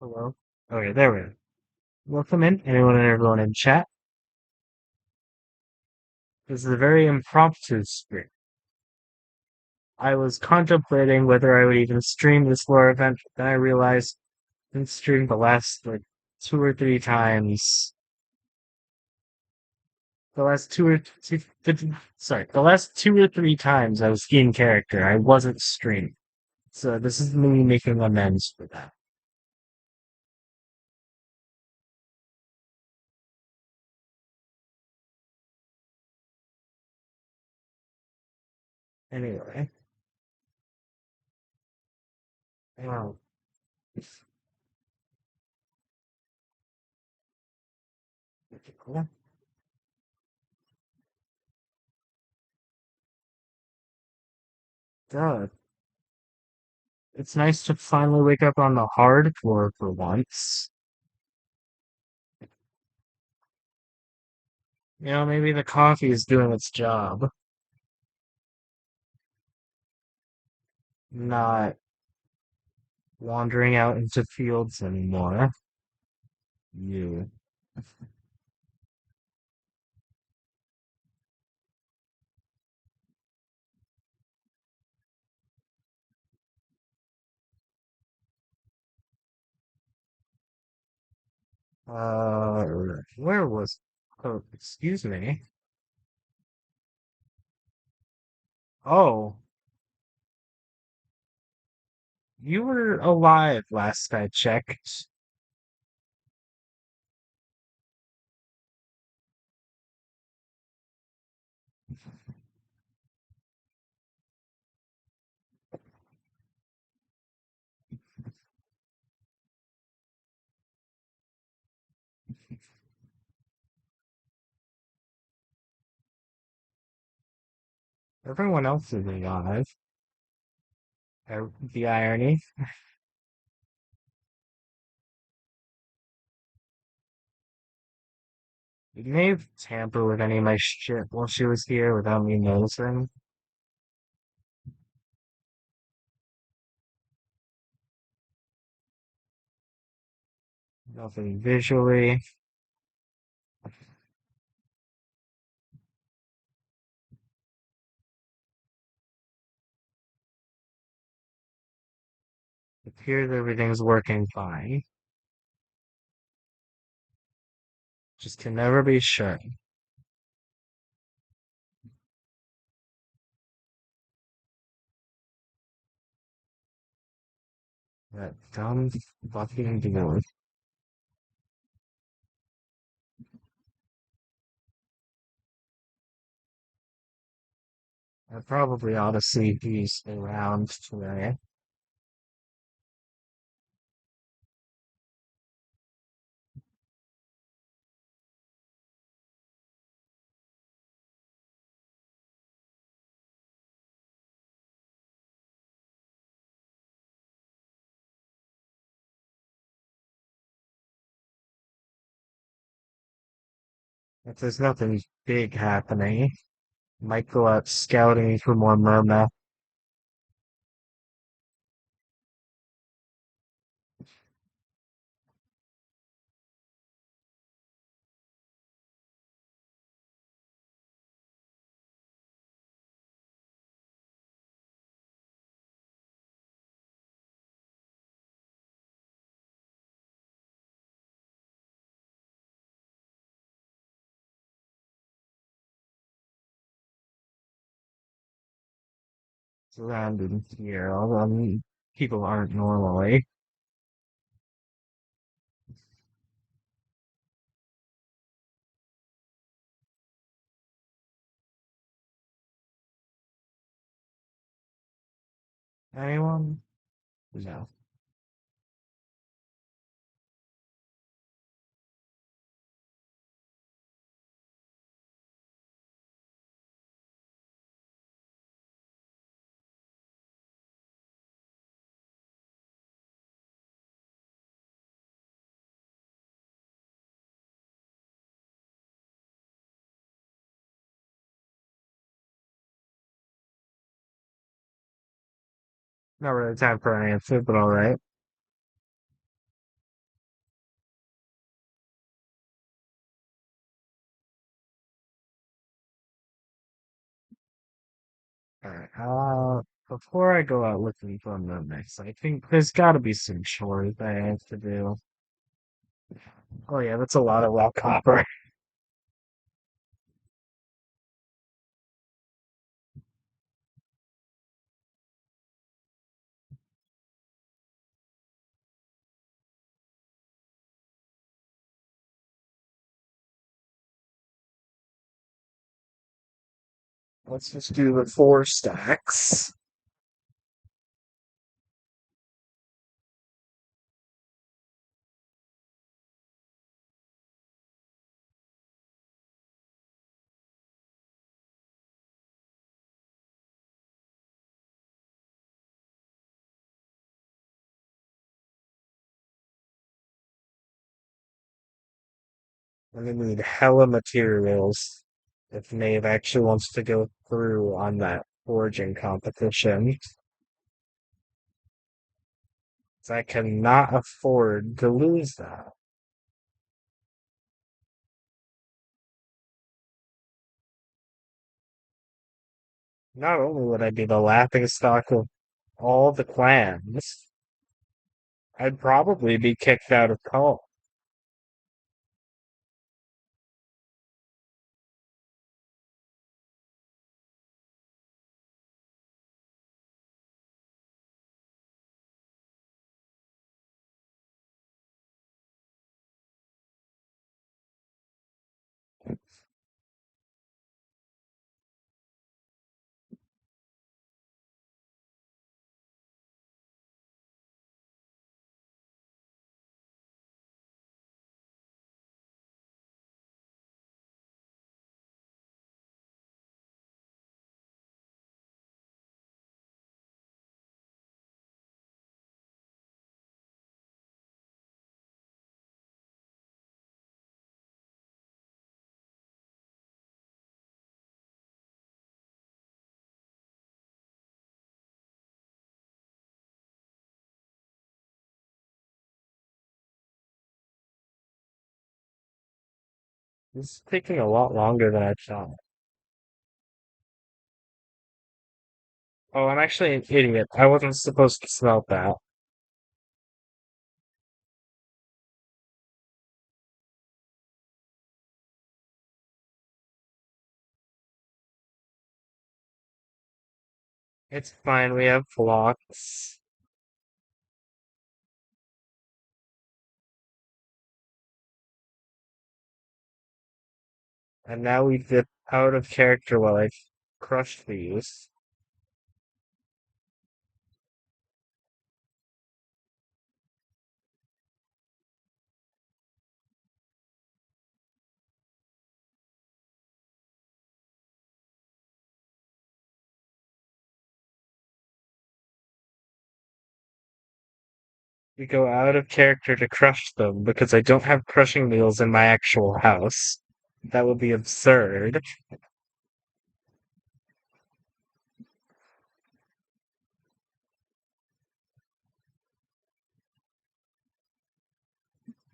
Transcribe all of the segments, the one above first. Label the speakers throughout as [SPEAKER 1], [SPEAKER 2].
[SPEAKER 1] Hello. Okay, there we go. Welcome in, anyone and everyone in chat. This is a very impromptu stream. I was contemplating whether I would even stream this lore event, but then I realized I didn't stream the last like two or three times. The last two or sorry, the last two or three times I was in character, I wasn't streaming. So this is me making amends for that. Anyway, um, God, it's nice to finally wake up on the hard floor for once. Maybe the coffee is doing its job, not wandering out into fields anymore. You. Uh, where was? Oh, excuse me. Oh, you were alive last I checked. Everyone else is alive. The irony. You may have tampered with any of my shit while she was here without me noticing. Nothing visually. Appears everything's working fine. Just can never be sure. That dumb fucking dude. I probably ought to see these around today. If there's nothing big happening, might go out scouting for more merma. Surrounded here, although people aren't normally. Anyone? No. Not really time for an answer, but alright. Before I go out looking for the next, I think there's got to be some chores I have to do. Oh yeah, that's a lot of raw copper. Let's just do the 4 stacks. I'm gonna need hella materials if Nave actually wants to go through on that forging competition. 'Cause I cannot afford to lose that. Not only would I be the laughing stock of all the clans, I'd probably be kicked out of cult. This is taking a lot longer than I thought. Oh, I'm actually an idiot. I wasn't supposed to smelt that. It's fine, we have blocks. And now we dip out of character while I crush these. We go out of character to crush them because I don't have crushing wheels in my actual house. That would be absurd.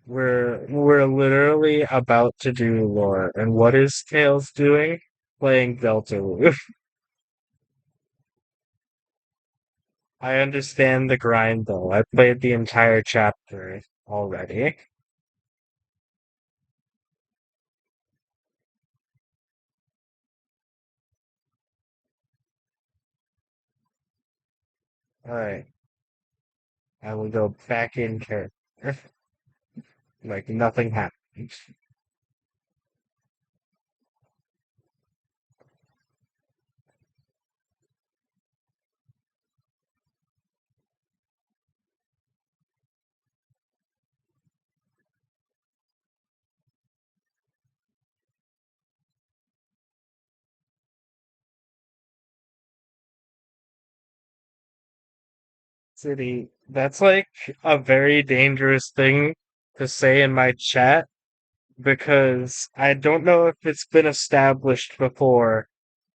[SPEAKER 1] We're literally about to do lore, and what is Tails doing? Playing Delta Roof. I understand the grind though. I played the entire chapter already. Alright, I will go back in character. Like nothing happened. City, that's like a very dangerous thing to say in my chat because I don't know if it's been established before,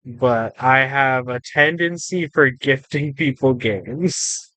[SPEAKER 1] but I have a tendency for gifting people games.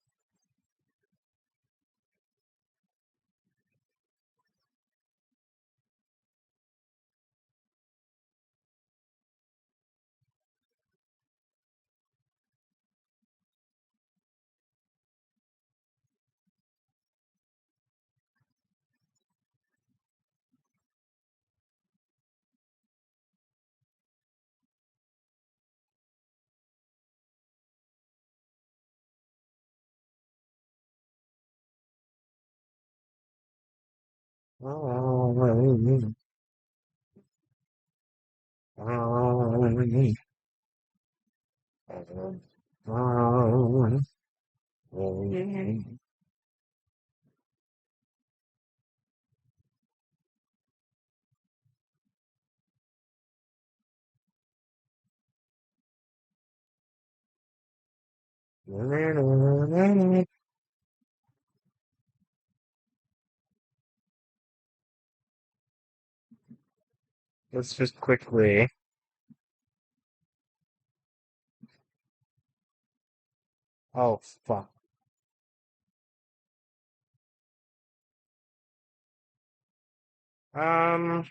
[SPEAKER 1] Let's just quickly. Oh, fuck. Um,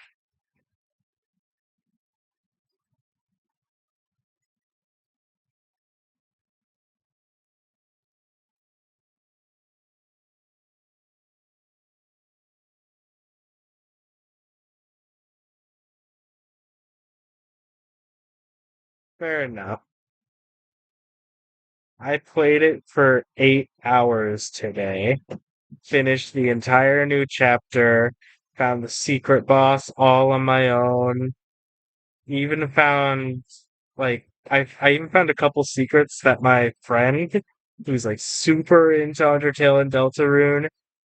[SPEAKER 1] Fair enough. I played it for 8 hours today, finished the entire new chapter, found the secret boss all on my own, even found I even found a couple secrets that my friend, who's like super into Undertale and Deltarune,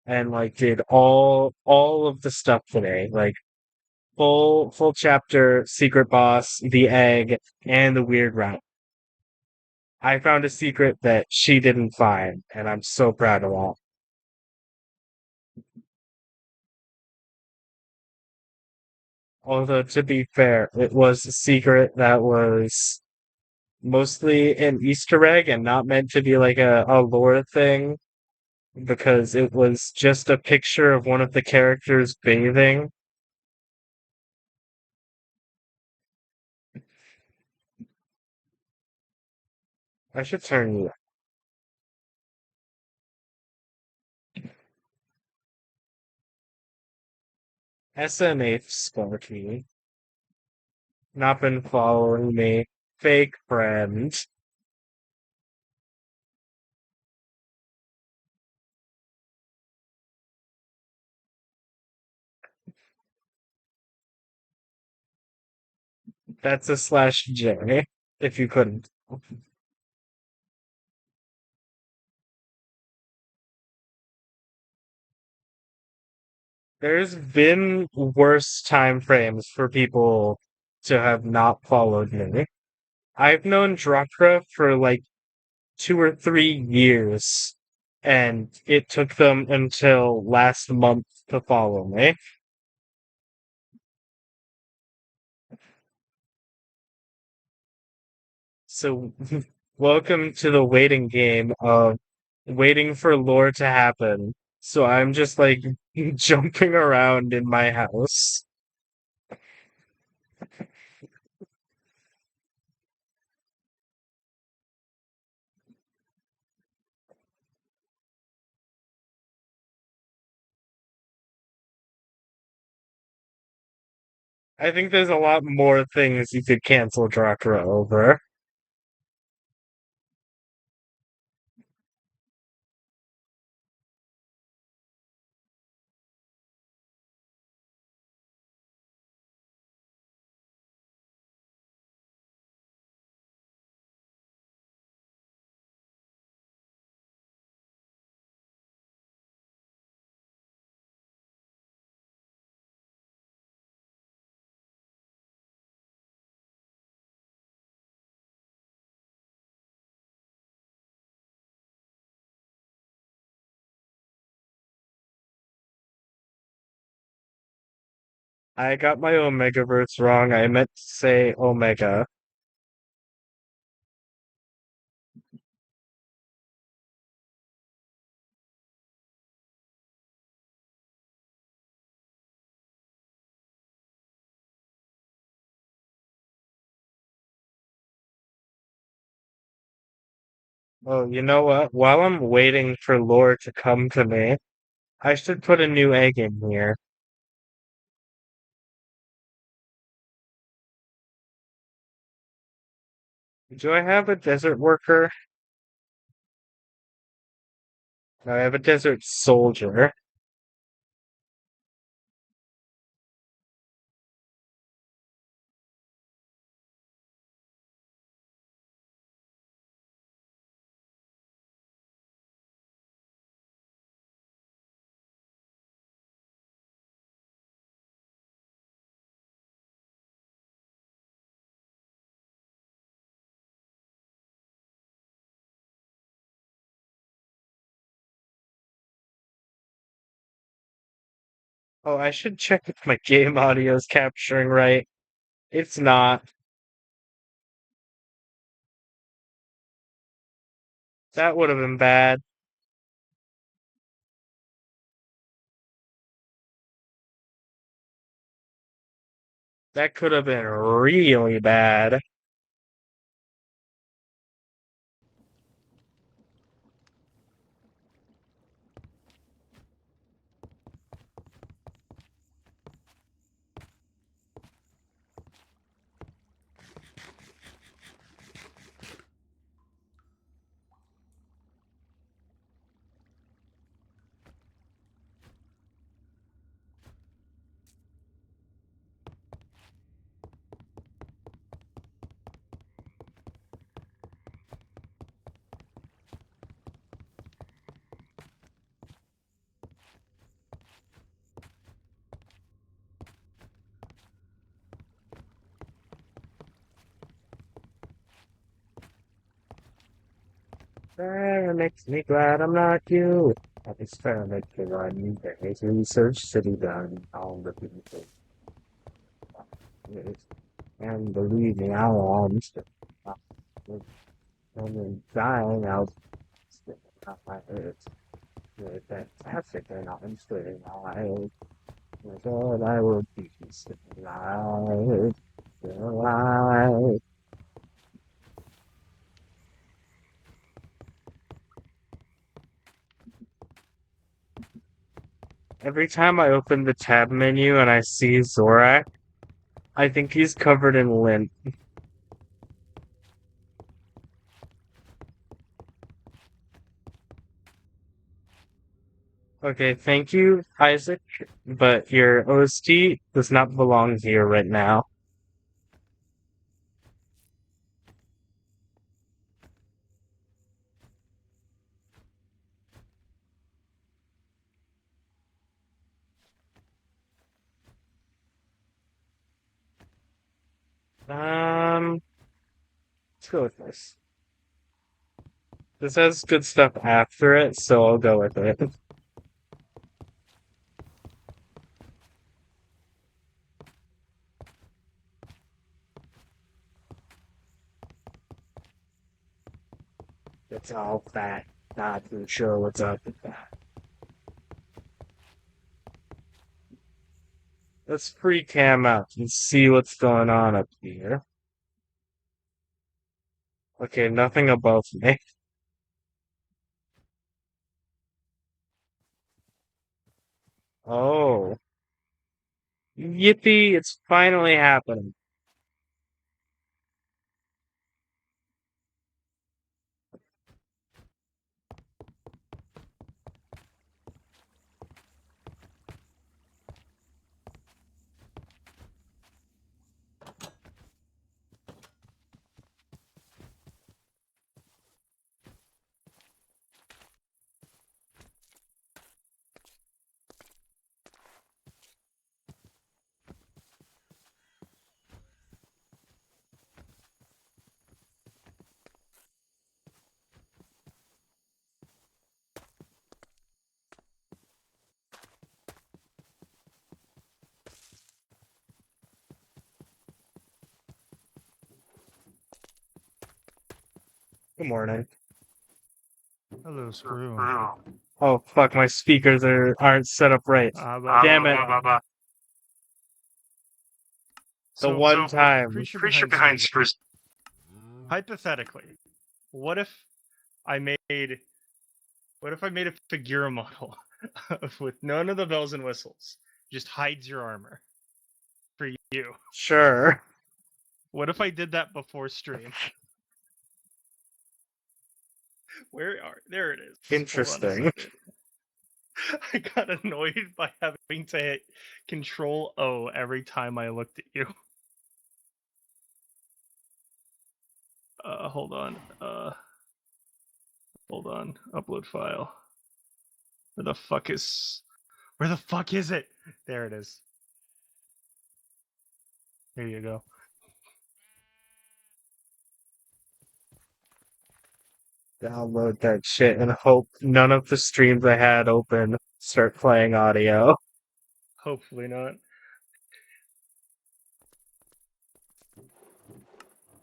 [SPEAKER 1] and like did all of the stuff today. Like full chapter, secret boss, the egg, and the weird route. I found a secret that she didn't find, and I'm so proud of that. Although, to be fair, it was a secret that was mostly an Easter egg and not meant to be like a lore thing because it was just a picture of one of the characters bathing. I should turn you SMH Sparky. Not been following me. Fake friend. That's a slash J, if you couldn't. There's been worse time frames for people to have not followed me. I've known Drakra for like 2 or 3 years, and it took them until last month to follow me. So, welcome to the waiting game of waiting for lore to happen. So I'm just like jumping around in my house. I think there's a lot more things you could cancel Drakra over. I got my Omegaverse wrong. I meant to say Omega. Oh, you know what? While I'm waiting for lore to come to me, I should put a new egg in here. Do I have a desert worker? No, I have a desert soldier. Oh, I should check if my game audio is capturing right. It's not. That would have been bad. That could have been really bad. That makes me glad I'm not you. I've experimented on there is research to be done on the people. And believe me, I want to. And then dying out of my head. Really fantastic, and I'm still alive. My God, I will be still alive. Still alive. Every time I open the tab menu and I see Zorak, I think he's covered in lint. Okay, thank you, Isaac, but your OST does not belong here right now. Let's go with this. This has good stuff after it, so I'll go with it. It's all fat. Not too sure what's up with that. Let's free cam out and see what's going on up here. Okay, nothing above me. Oh. Yippee, it's finally happening. Good morning.
[SPEAKER 2] Hello, Screw.
[SPEAKER 1] Oh fuck, my speakers aren't set up right. Damn it. The
[SPEAKER 2] So,
[SPEAKER 1] one time.
[SPEAKER 2] creature behind screws. Hypothetically, what if I made a Figura model with none of the bells and whistles, just hides your armor for you?
[SPEAKER 1] Sure.
[SPEAKER 2] What if I did that before stream? There it is.
[SPEAKER 1] Interesting.
[SPEAKER 2] I got annoyed by having to hit Control O every time I looked at you. Hold on. Hold on. Upload file. Where the fuck is it? There it is. Here you go.
[SPEAKER 1] Download that shit and hope none of the streams I had open start playing audio.
[SPEAKER 2] Hopefully not.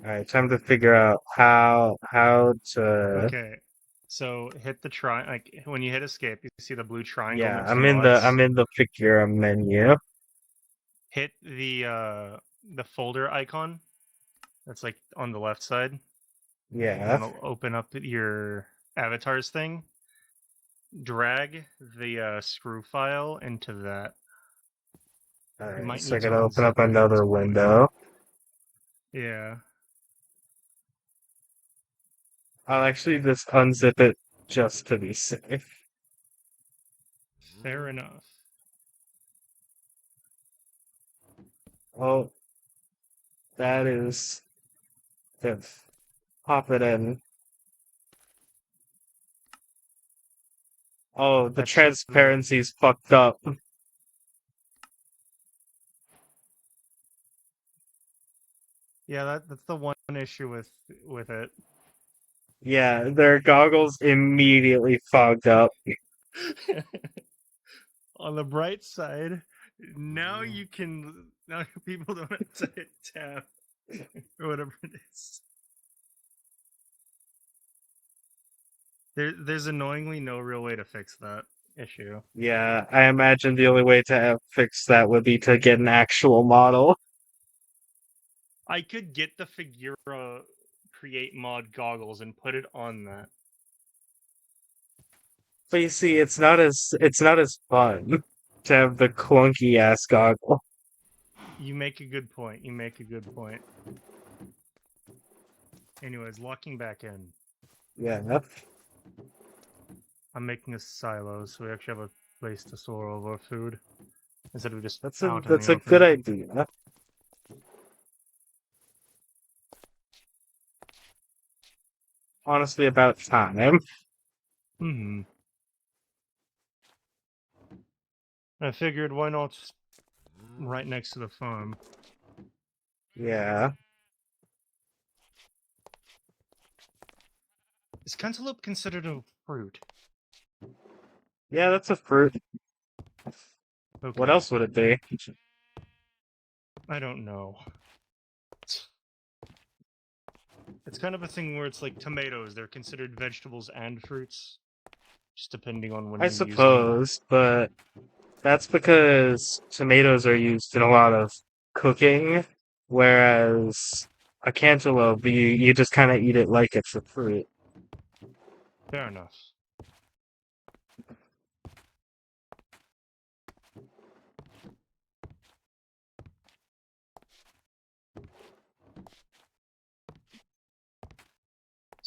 [SPEAKER 1] Alright, time to figure out how to.
[SPEAKER 2] Okay. So hit the like when you hit escape, you see the blue triangle
[SPEAKER 1] Yeah,
[SPEAKER 2] next to mods.
[SPEAKER 1] I'm in the figure menu.
[SPEAKER 2] Hit the folder icon that's like on the left side, and
[SPEAKER 1] Yeah.
[SPEAKER 2] it'll open up your avatars thing. Drag the screw file into that. You
[SPEAKER 1] Alright,
[SPEAKER 2] might
[SPEAKER 1] so I
[SPEAKER 2] need to
[SPEAKER 1] gotta open up
[SPEAKER 2] unzip it at
[SPEAKER 1] another
[SPEAKER 2] this point.
[SPEAKER 1] window.
[SPEAKER 2] Yeah,
[SPEAKER 1] I'll actually just unzip it just to be safe.
[SPEAKER 2] fair enough.
[SPEAKER 1] Oh, that is if pop it in. Oh, the
[SPEAKER 2] That's
[SPEAKER 1] transparency's fucked up.
[SPEAKER 2] yeah, that's the one issue with it.
[SPEAKER 1] Yeah, their goggles immediately fogged up.
[SPEAKER 2] On the bright side, now people don't have to hit tab or whatever it is. There's annoyingly no real way to fix that issue.
[SPEAKER 1] Yeah, I imagine the only way to fix that would be to get an actual model.
[SPEAKER 2] I could get the Figura create mod goggles and put it on that.
[SPEAKER 1] But you see, it's not as fun to have the clunky ass goggle.
[SPEAKER 2] You make a good point. You make a good point. Anyways, locking back in.
[SPEAKER 1] Yeah,
[SPEAKER 2] I'm making a silo so we actually have a place to store all of our food instead of just out in the
[SPEAKER 1] that's a good
[SPEAKER 2] open.
[SPEAKER 1] idea. Honestly, about time.
[SPEAKER 2] Hmm. I figured why not just right next to the farm.
[SPEAKER 1] Yeah.
[SPEAKER 2] Is cantaloupe considered a fruit?
[SPEAKER 1] Yeah, that's a fruit. What
[SPEAKER 2] Okay,
[SPEAKER 1] else would it be?
[SPEAKER 2] I don't know. It's kind of a thing where it's like tomatoes, they're considered vegetables and fruits, just depending on when
[SPEAKER 1] I
[SPEAKER 2] you use them.
[SPEAKER 1] suppose, but that's because tomatoes are used in a lot of cooking, whereas a cantaloupe, you just kind of eat it like it's a fruit.
[SPEAKER 2] Fair enough.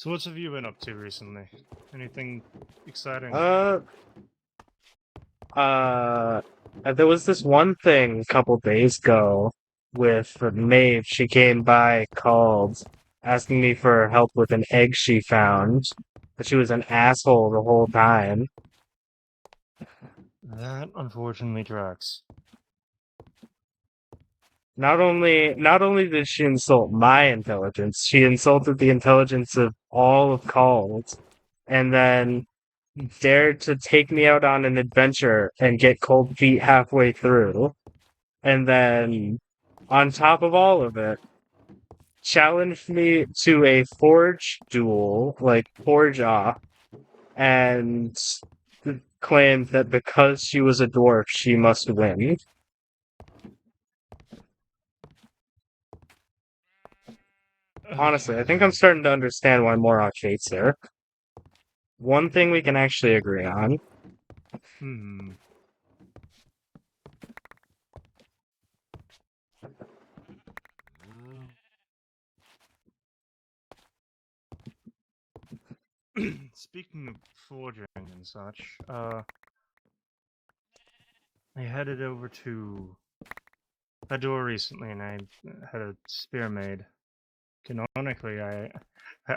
[SPEAKER 2] So what have you been up to recently? Anything exciting?
[SPEAKER 1] Uh, uh, there was this one thing a couple days ago with Maeve. She came by, called, asking me for help with an egg she found, but she was an asshole the whole time.
[SPEAKER 2] That unfortunately tracks.
[SPEAKER 1] Not only did she insult my intelligence, she insulted the intelligence of all of Called, and then dared to take me out on an adventure and get cold feet halfway through. And then, on top of all of it, challenged me to a forge duel, like forge off, and claimed that because she was a dwarf, she must win. Honestly, I think I'm
[SPEAKER 2] Okay.
[SPEAKER 1] starting to understand why Morok hates her. One thing we can actually agree on.
[SPEAKER 2] Hmm. Speaking of forging and such, I headed over to Hador recently and I had a spear made. Canonically, I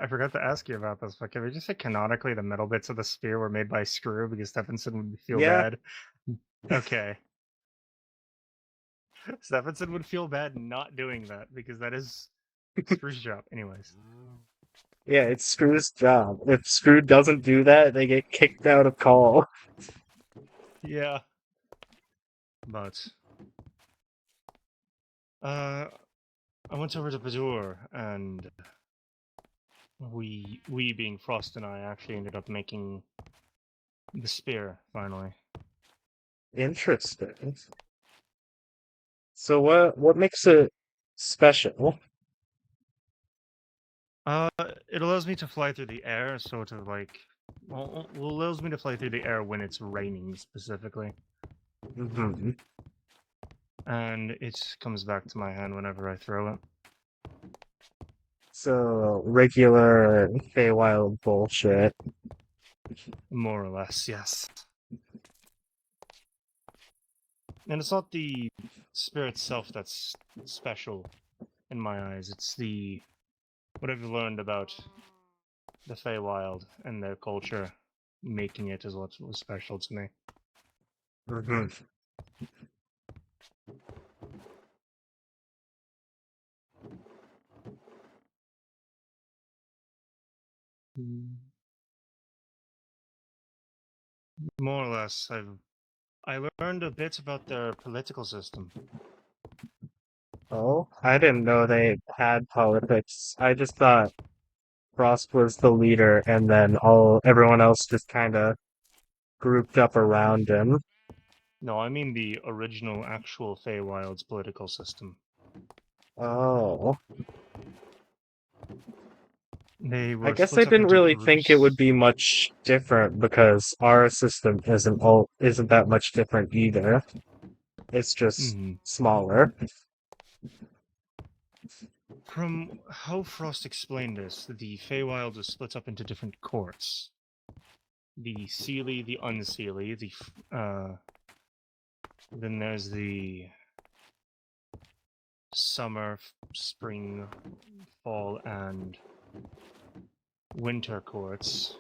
[SPEAKER 2] forgot to ask you about this, but can we just say canonically the metal bits of the spear were made by Screw because Stephenson would feel
[SPEAKER 1] Yeah,
[SPEAKER 2] bad? Okay. Stephenson would feel bad not doing that because that is Screw's job. Anyways.
[SPEAKER 1] yeah, it's Screw's job. If Screw doesn't do that, they get kicked out of call.
[SPEAKER 2] Yeah. But I went over to Badur, and we being Frost and I actually ended up making the spear finally.
[SPEAKER 1] Interesting. So what makes it special?
[SPEAKER 2] Uh, it allows me to fly through the air, sort of like, well, allows me to fly through the air when it's raining specifically,
[SPEAKER 1] Hmm.
[SPEAKER 2] and it comes back to my hand whenever I throw it.
[SPEAKER 1] So regular Feywild bullshit.
[SPEAKER 2] More or less, yes. And it's not the spear itself that's special in my eyes. It's the what I've learned about the Feywild and their culture, making it is what was special to me.
[SPEAKER 1] Hmm.
[SPEAKER 2] More or less, I learned a bit about their political system.
[SPEAKER 1] Oh, I didn't know they had politics. I just thought Frost was the leader, and then everyone else just kind of grouped up around him.
[SPEAKER 2] No, I mean the original actual Feywild's political system.
[SPEAKER 1] Oh,
[SPEAKER 2] They
[SPEAKER 1] I
[SPEAKER 2] were
[SPEAKER 1] guess I
[SPEAKER 2] split up
[SPEAKER 1] didn't
[SPEAKER 2] into
[SPEAKER 1] really think it would
[SPEAKER 2] groups.
[SPEAKER 1] be much different because our system isn't that much different either. It's just
[SPEAKER 2] Mhm.
[SPEAKER 1] smaller.
[SPEAKER 2] From how Frost explained this, the Feywild was split up into different courts. The Seelie, the Unseelie, then there's the summer, spring, fall, and winter courts.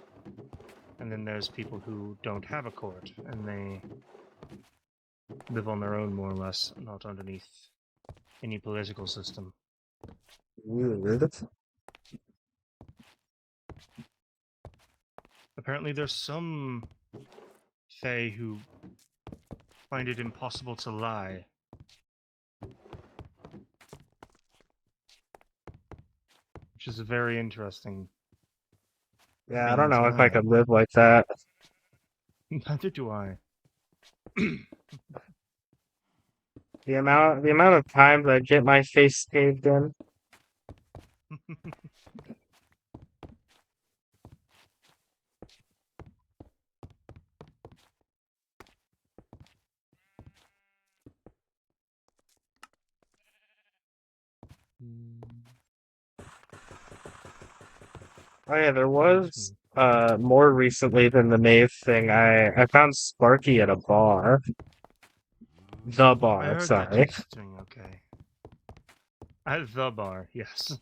[SPEAKER 2] And then there's people who don't have a court, and they live on their own more or less, not underneath any political system.
[SPEAKER 1] Weird.
[SPEAKER 2] Apparently, there's some Fae who find it impossible to lie, which is a very interesting
[SPEAKER 1] Yeah, I don't
[SPEAKER 2] thing to
[SPEAKER 1] know if I
[SPEAKER 2] have.
[SPEAKER 1] could live like that.
[SPEAKER 2] Neither do I.
[SPEAKER 1] The amount of times I get my face caved in. Oh yeah, there was more recently than the Nave thing. I found Sparky at a bar. The
[SPEAKER 2] I
[SPEAKER 1] bar,
[SPEAKER 2] heard that
[SPEAKER 1] sorry.
[SPEAKER 2] he's doing okay. At the bar, yes.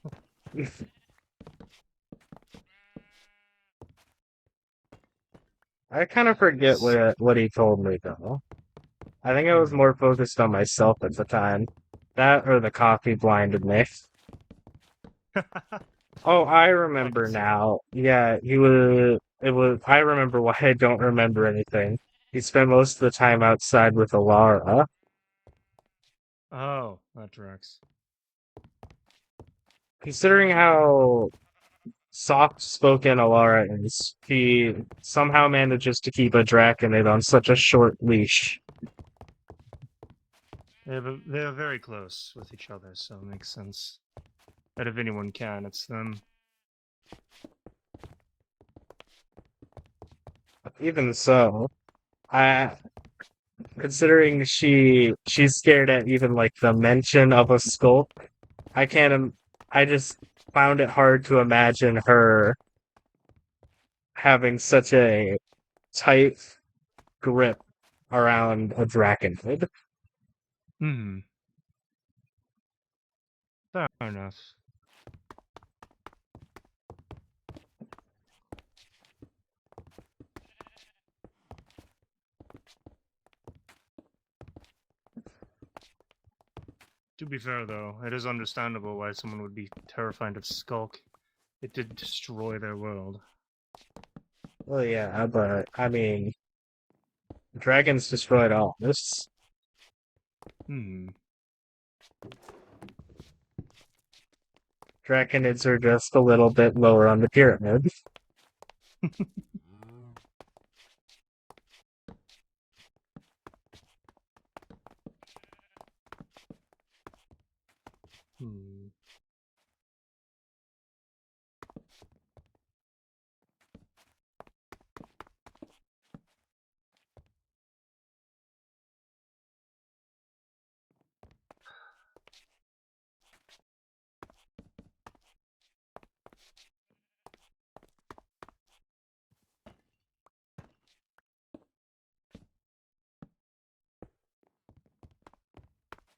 [SPEAKER 1] I kind of forget
[SPEAKER 2] S-
[SPEAKER 1] what he told me though. I think I was
[SPEAKER 2] hmm.
[SPEAKER 1] more focused on myself at the time. That or the coffee blinded me. Oh, I
[SPEAKER 2] I could
[SPEAKER 1] remember
[SPEAKER 2] see that.
[SPEAKER 1] now. Yeah, he was. It was. I remember why I don't remember anything. He spent most of the time outside with Alara.
[SPEAKER 2] Oh, that tracks.
[SPEAKER 1] Considering how soft-spoken Alara is, he somehow manages to keep a Draconid on such a short leash.
[SPEAKER 2] They're very close with each other, so it makes sense. That if anyone can, it's them.
[SPEAKER 1] Even so, I considering she's scared at even like the mention of a skulk. I can't. I just found it hard to imagine her having such a tight grip around a Draconid.
[SPEAKER 2] Hmm. Fair enough. To be fair, though, it is understandable why someone would be terrified of Skulk. It did destroy their world.
[SPEAKER 1] Well, yeah, but I mean, dragons destroyed all this.
[SPEAKER 2] Hmm.
[SPEAKER 1] Draconids are just a little bit lower on the pyramid.
[SPEAKER 2] Hmm.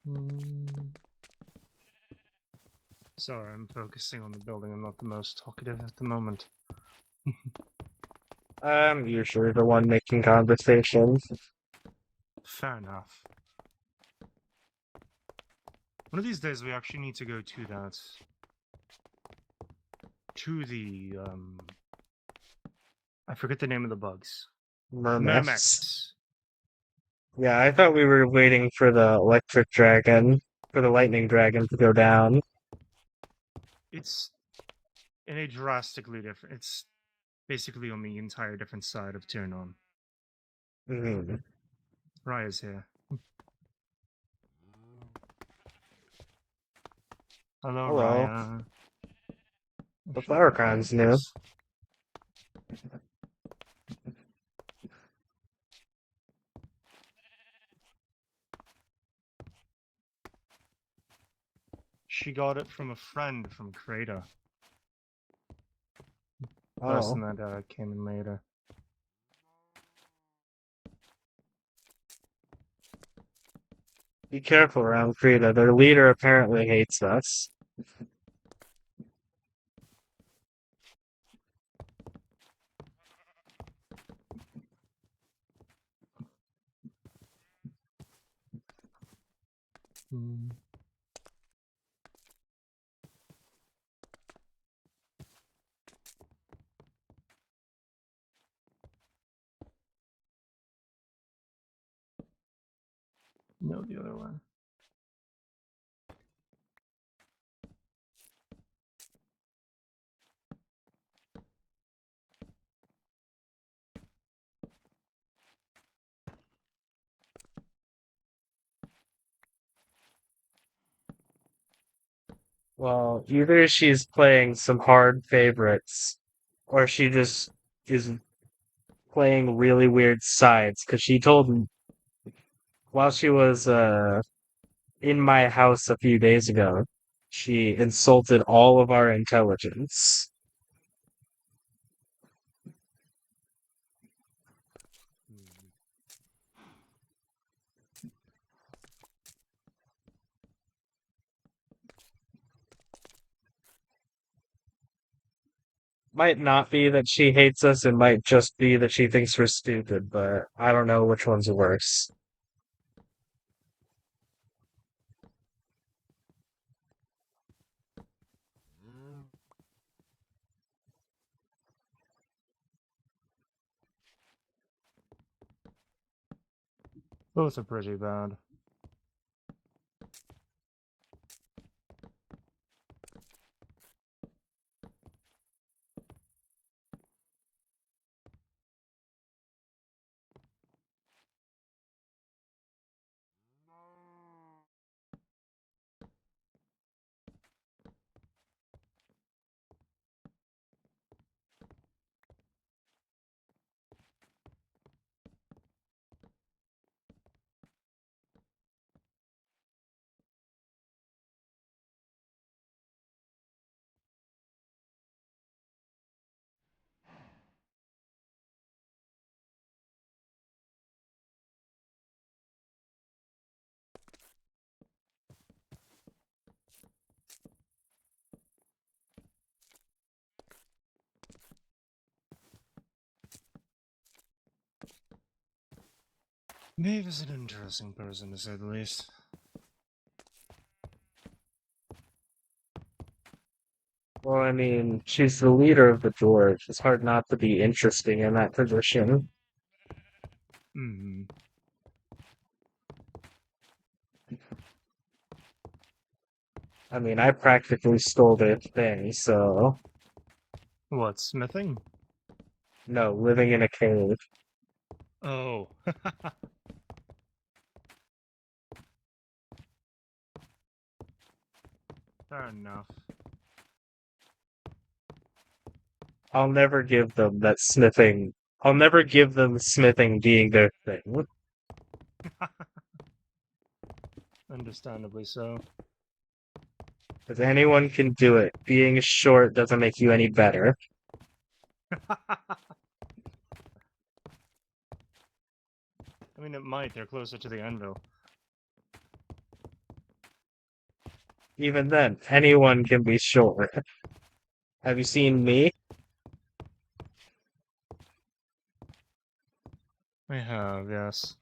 [SPEAKER 2] Hmm. Sorry, I'm focusing on the building. I'm not the most talkative at the moment.
[SPEAKER 1] I'm usually the one making conversation.
[SPEAKER 2] Fair enough. One of these days, we actually need to go to that. To the, I forget the name of the bugs.
[SPEAKER 1] Mermets.
[SPEAKER 2] Mermets.
[SPEAKER 1] Yeah, I thought we were waiting for the electric dragon, for the lightning dragon to go down.
[SPEAKER 2] It's in a drastically different. It's basically on the entire different side of Tiernon.
[SPEAKER 1] Mhm.
[SPEAKER 2] Raya's here. Hello,
[SPEAKER 1] Hello.
[SPEAKER 2] Raya.
[SPEAKER 1] The
[SPEAKER 2] She got
[SPEAKER 1] Flowercon's new.
[SPEAKER 2] items. She got it from a friend from Krata.
[SPEAKER 1] Oh.
[SPEAKER 2] Person that came in later.
[SPEAKER 1] Be careful around Krita. Their leader apparently hates us.
[SPEAKER 2] Hmm. No, the other one.
[SPEAKER 1] Well, either she's playing some hard favorites, or she just is playing really weird sides. Because she told me while she was in my house a few days ago, she insulted all of our intelligence.
[SPEAKER 2] Hmm.
[SPEAKER 1] Might not be that she hates us, it might just be that she thinks we're stupid, but I don't know which one's worse.
[SPEAKER 2] Both are pretty bad. Maeve is an interesting person, to say the least.
[SPEAKER 1] Well, I mean, she's the leader of the George. It's hard not to be interesting in that position.
[SPEAKER 2] Hmm.
[SPEAKER 1] I mean, I practically stole their thing, so
[SPEAKER 2] What, smithing?
[SPEAKER 1] no, living in a cave.
[SPEAKER 2] Oh. Fair enough.
[SPEAKER 1] I'll never give them that smithing. I'll never give them smithing being their thing.
[SPEAKER 2] Understandably so.
[SPEAKER 1] Because anyone can do it. Being short doesn't make you any better.
[SPEAKER 2] I mean, it might. They're closer to the anvil.
[SPEAKER 1] Even then, anyone can be short. Have you seen me?
[SPEAKER 2] I have, yes.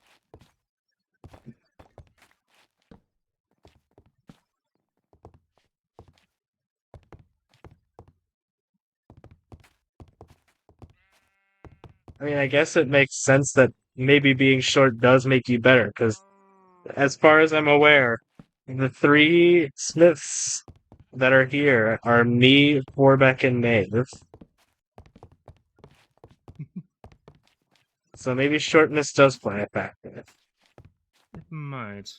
[SPEAKER 1] I mean, I guess it makes sense that maybe being short does make you better, because as far as I'm aware, the three Smiths that are here are me, Forbeck, and Maeve. So maybe shortness does play a factor.
[SPEAKER 2] It might.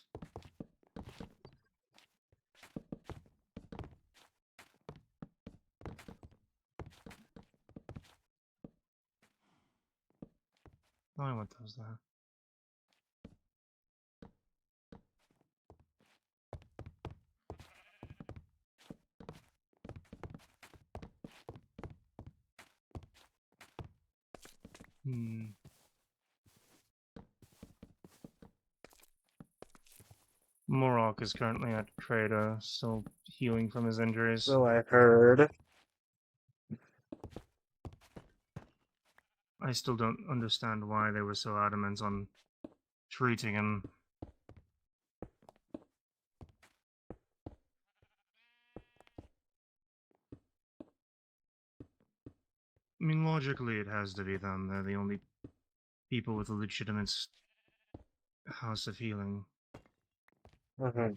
[SPEAKER 2] I want those there. Hmm. Morok is currently at Crater, still healing from his injuries.
[SPEAKER 1] So I heard.
[SPEAKER 2] I still don't understand why they were so adamant on treating him. I mean, logically, it has to be them. They're the only people with a legitimate house of healing.
[SPEAKER 1] Mhm.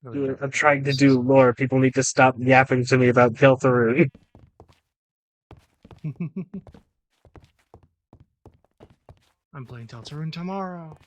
[SPEAKER 2] Really
[SPEAKER 1] I'm trying to
[SPEAKER 2] this
[SPEAKER 1] do
[SPEAKER 2] is.
[SPEAKER 1] lore. People need to stop yapping to me about Keltharun.
[SPEAKER 2] I'm playing Deltarune tomorrow.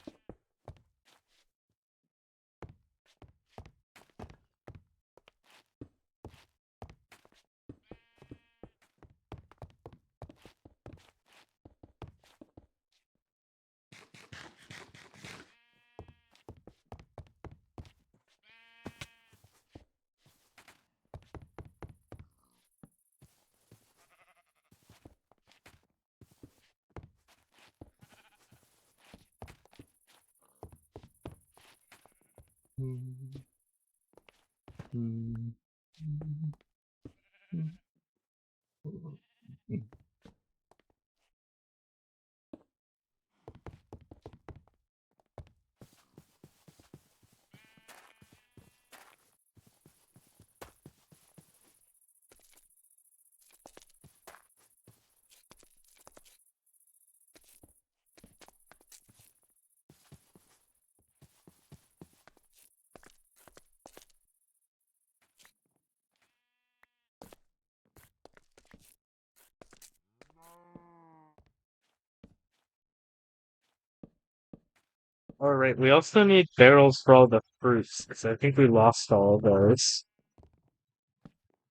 [SPEAKER 1] All right, we also need barrels for all the fruits, because I think we lost all of those.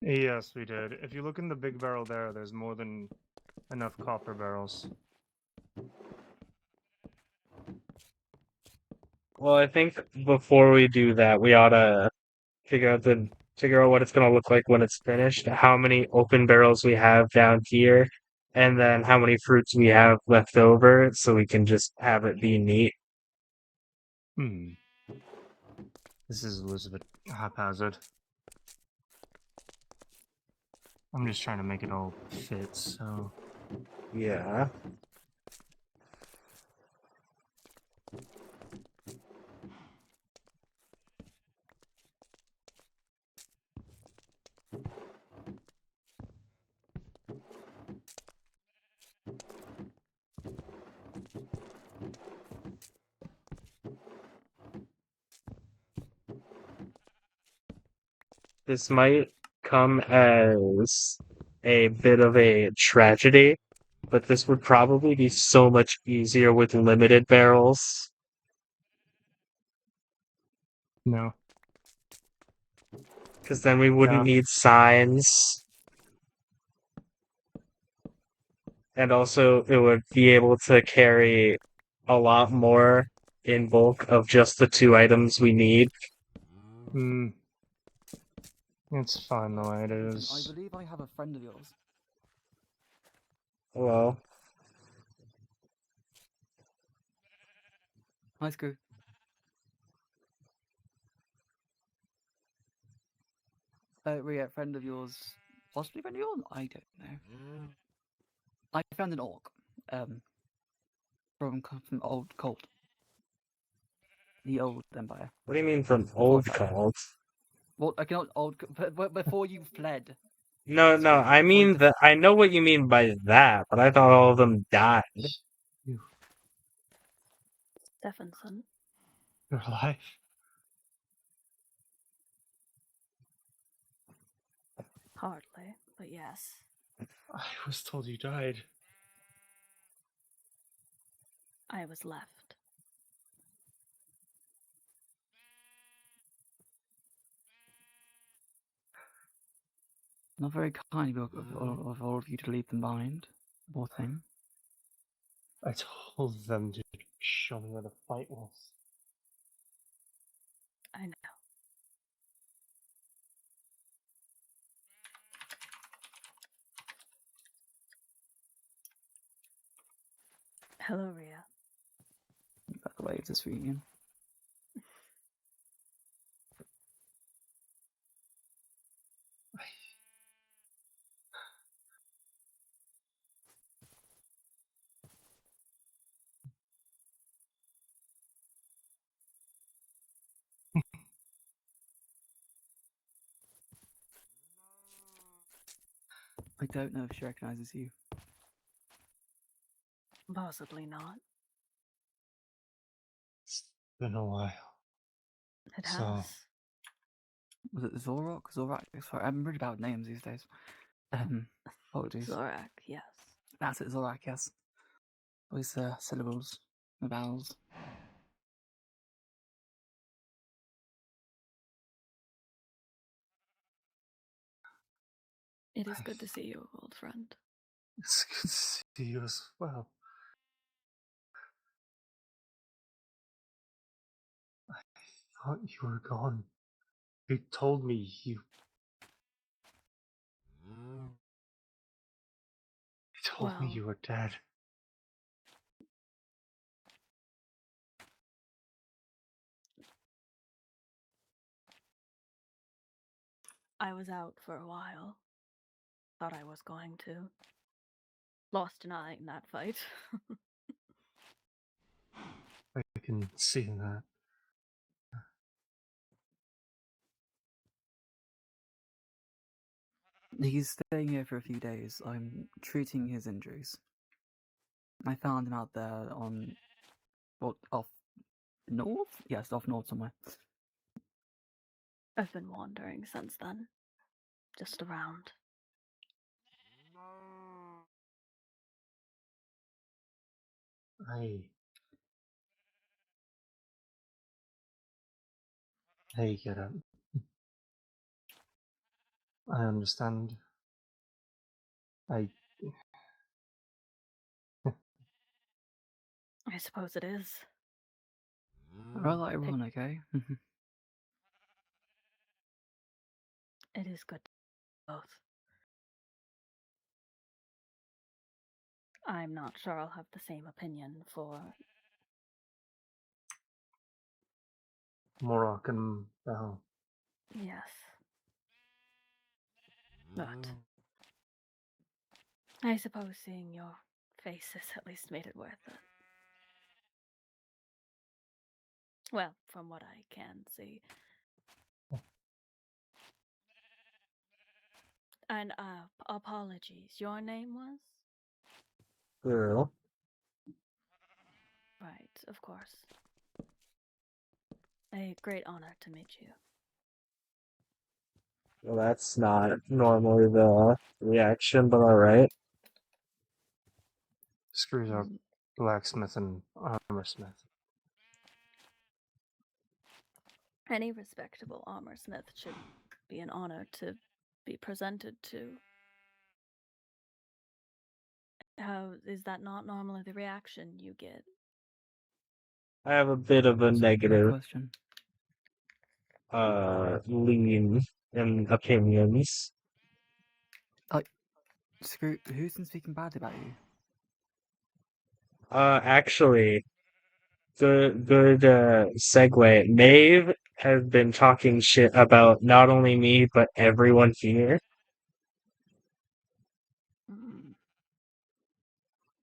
[SPEAKER 2] Yes, we did. If you look in the big barrel there, there's more than enough copper barrels.
[SPEAKER 1] Well, I think before we do that, we ought to figure out what it's gonna look like when it's finished, how many open barrels we have down here, and then how many fruits we have left over, so we can just have it be neat.
[SPEAKER 2] Hmm. This is a little bit haphazard. I'm just trying to make it all fit, so.
[SPEAKER 1] Yeah. This might come as a bit of a tragedy, but this would probably be so much easier with limited barrels.
[SPEAKER 2] No.
[SPEAKER 1] Because then we wouldn't
[SPEAKER 2] Yeah.
[SPEAKER 1] need signs. And also, it would be able to carry a lot more in bulk of just the two items we need.
[SPEAKER 2] Hmm. It's fine the way it
[SPEAKER 3] I
[SPEAKER 2] is.
[SPEAKER 3] believe I have a friend of yours.
[SPEAKER 1] Well,
[SPEAKER 3] Hi, Screw. Ria, friend of yours, possibly friend of yours? I don't know. I found an orc, from old Colt, the old empire.
[SPEAKER 1] what do you mean from
[SPEAKER 3] Before
[SPEAKER 1] old cult?
[SPEAKER 3] Well, I cannot but before you fled.
[SPEAKER 1] No, no,
[SPEAKER 3] Screw,
[SPEAKER 1] I
[SPEAKER 3] before you
[SPEAKER 1] mean that I know what you mean by that, but I thought all of them died.
[SPEAKER 4] Stephenson.
[SPEAKER 2] You're alive.
[SPEAKER 4] Hardly, but yes.
[SPEAKER 2] I was told you died.
[SPEAKER 4] I was left.
[SPEAKER 3] Not very kind of all of you to leave them behind. Poor thing.
[SPEAKER 2] I told them to show me where the fight was.
[SPEAKER 4] I know. Hello, Ria.
[SPEAKER 3] By the way, of this reunion. I don't know if she recognizes you.
[SPEAKER 4] Possibly not.
[SPEAKER 2] It's been a while.
[SPEAKER 4] It
[SPEAKER 2] So-
[SPEAKER 4] has.
[SPEAKER 3] Was it Zorak? Zorak? Sorry, I'm really bad with names these days. Apologies.
[SPEAKER 4] Zorak, yes.
[SPEAKER 3] That's it, Zorak, yes. Always syllables, the vowels.
[SPEAKER 4] It is good to see you, old friend.
[SPEAKER 2] It's good to see you as well. I thought you were gone. You told me you. You told me
[SPEAKER 4] Well-
[SPEAKER 2] you were dead.
[SPEAKER 4] I was out for a while. Thought I was going to. Lost an eye in that fight.
[SPEAKER 2] I can see that.
[SPEAKER 3] He's staying here for a few days. I'm treating his injuries. I found him out there on, off north? Yes, off north somewhere.
[SPEAKER 4] I've been wandering since then. Just around.
[SPEAKER 2] I get it. I understand.
[SPEAKER 4] I suppose it is.
[SPEAKER 3] Rather ironic, eh?
[SPEAKER 4] It is good to both. I'm not sure I'll have the same opinion for
[SPEAKER 2] Moroccan Bell.
[SPEAKER 4] yes. But I suppose seeing your faces at least made it worth it. Well, from what I can see. And apologies. Your name was?
[SPEAKER 1] Girl.
[SPEAKER 4] Right, of course. A great honor to meet you.
[SPEAKER 1] Well, that's not normally the reaction, but alright.
[SPEAKER 2] Screws up blacksmith and armorsmith.
[SPEAKER 4] Any respectable armorsmith should be an honor to be presented to. How is that not normally the reaction you get?
[SPEAKER 1] I have a bit of a
[SPEAKER 3] That's a great
[SPEAKER 1] negative
[SPEAKER 3] question.
[SPEAKER 1] lean in opinions.
[SPEAKER 3] Screw, who's been speaking bad about you?
[SPEAKER 1] Actually, good segue. Maeve has been talking shit about not only me, but everyone here.
[SPEAKER 4] Mm.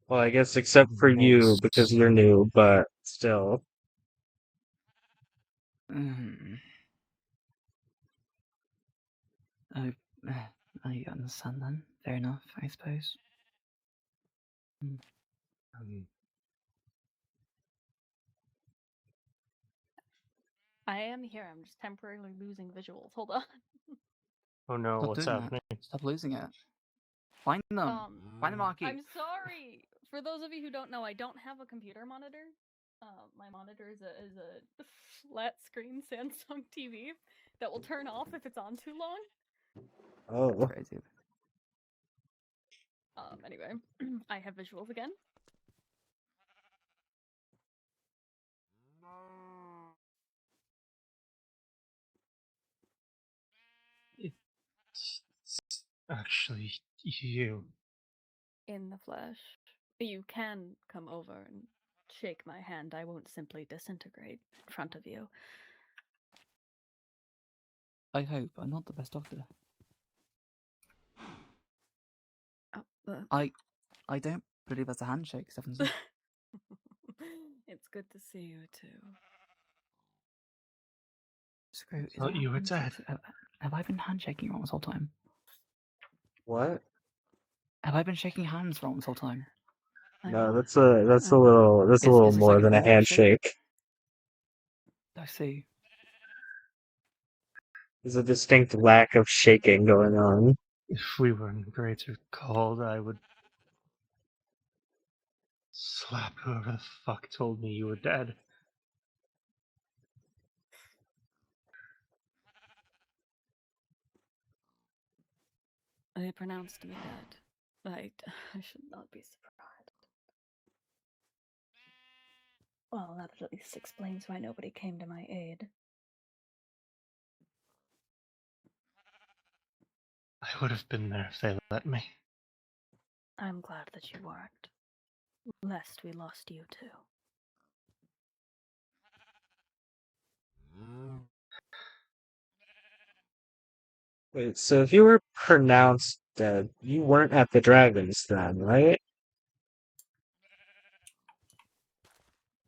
[SPEAKER 1] Well, I guess except for you, because you're new, but still.
[SPEAKER 3] Mm. Oh, I understand then. Fair enough, I suppose.
[SPEAKER 4] I am here. I'm just temporarily losing visuals. Hold on.
[SPEAKER 2] Oh no,
[SPEAKER 3] Stop
[SPEAKER 2] what's
[SPEAKER 3] doing
[SPEAKER 2] happening?
[SPEAKER 3] that. Stop losing it. Find them. Find the marquee.
[SPEAKER 4] I'm sorry. For those of you who don't know, I don't have a computer monitor. My monitor is a flat screen Samsung TV that will turn off if it's on too long.
[SPEAKER 1] Oh,
[SPEAKER 3] Crazy.
[SPEAKER 4] Anyway, I have visuals again.
[SPEAKER 2] It's actually you.
[SPEAKER 4] In the flesh. You can come over and shake my hand. I won't simply disintegrate in front of you.
[SPEAKER 3] I hope I'm not the best doctor.
[SPEAKER 4] Oh,
[SPEAKER 3] I don't believe that's a handshake, Stephenson.
[SPEAKER 4] It's good to see you too.
[SPEAKER 3] Screw, is
[SPEAKER 2] Thought
[SPEAKER 3] that
[SPEAKER 2] you
[SPEAKER 3] a
[SPEAKER 2] were dead.
[SPEAKER 3] handshake? Have I been handshaking wrong this whole time?
[SPEAKER 1] what?
[SPEAKER 3] Have I been shaking hands wrong this whole time?
[SPEAKER 1] No, that's
[SPEAKER 4] I'm
[SPEAKER 1] a little
[SPEAKER 3] Is
[SPEAKER 1] more
[SPEAKER 3] this like an
[SPEAKER 1] than a
[SPEAKER 3] Olympic shake?
[SPEAKER 1] handshake.
[SPEAKER 3] I see.
[SPEAKER 1] There's a distinct lack of shaking going on.
[SPEAKER 2] If we were in greater cold, I would slap whoever the fuck told me you were dead.
[SPEAKER 4] They pronounced me dead. I should not be surprised. Well, that at least explains why nobody came to my aid.
[SPEAKER 2] I would have been there if they let me.
[SPEAKER 4] I'm glad that you weren't. Lest we lost you too.
[SPEAKER 1] Wait, so if you were pronounced dead, you weren't at the dragons then, right?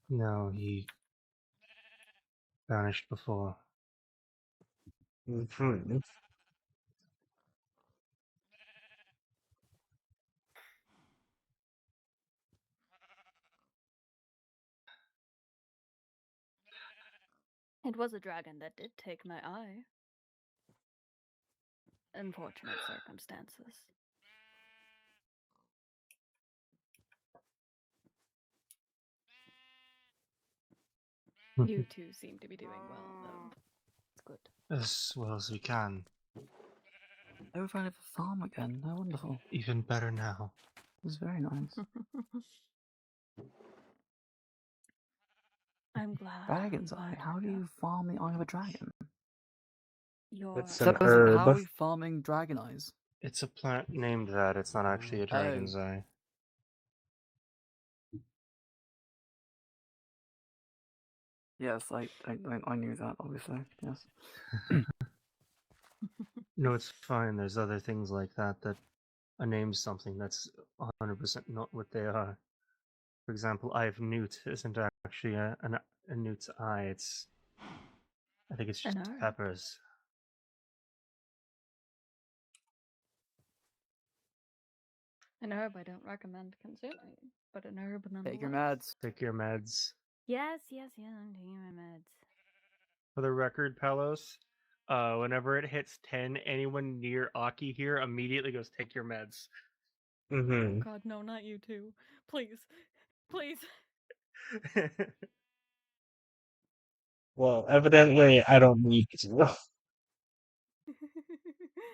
[SPEAKER 2] No, he vanished before.
[SPEAKER 1] Hmm.
[SPEAKER 4] It was a dragon that did take my eye. Unfortunate circumstances. You two seem to be doing well, though. It's good.
[SPEAKER 2] As well as we can.
[SPEAKER 3] Oh, we found a farm again. Oh, wonderful.
[SPEAKER 2] Even better now.
[SPEAKER 3] It was very nice.
[SPEAKER 4] I'm glad.
[SPEAKER 3] Dragon's
[SPEAKER 4] I'm
[SPEAKER 3] eye.
[SPEAKER 4] glad
[SPEAKER 3] How
[SPEAKER 4] we're
[SPEAKER 3] do you
[SPEAKER 4] done.
[SPEAKER 3] farm the eye of a dragon?
[SPEAKER 4] You're
[SPEAKER 1] It's an
[SPEAKER 3] Stephenson, how
[SPEAKER 1] herb.
[SPEAKER 3] are we farming dragon eyes?
[SPEAKER 2] It's a plant named that. It's not actually a dragon's eye.
[SPEAKER 3] Yes, I knew that, obviously. Yes.
[SPEAKER 2] No, it's fine. There's other things like that that are named something that's 100% not what they are. For example, Eye of Newt isn't actually a newt's eye. I think it's just
[SPEAKER 4] An herb.
[SPEAKER 2] peppers.
[SPEAKER 4] An herb I don't recommend consuming, but an herb nonetheless.
[SPEAKER 3] Take your meds.
[SPEAKER 2] Take your meds.
[SPEAKER 4] Yes, I'm taking my meds.
[SPEAKER 2] For the record, Palos, whenever it hits 10, anyone near Aki here immediately goes, take your meds.
[SPEAKER 1] Mm-hmm.
[SPEAKER 4] God, no, not you too. Please. Please.
[SPEAKER 1] Well, evidently, I don't need to.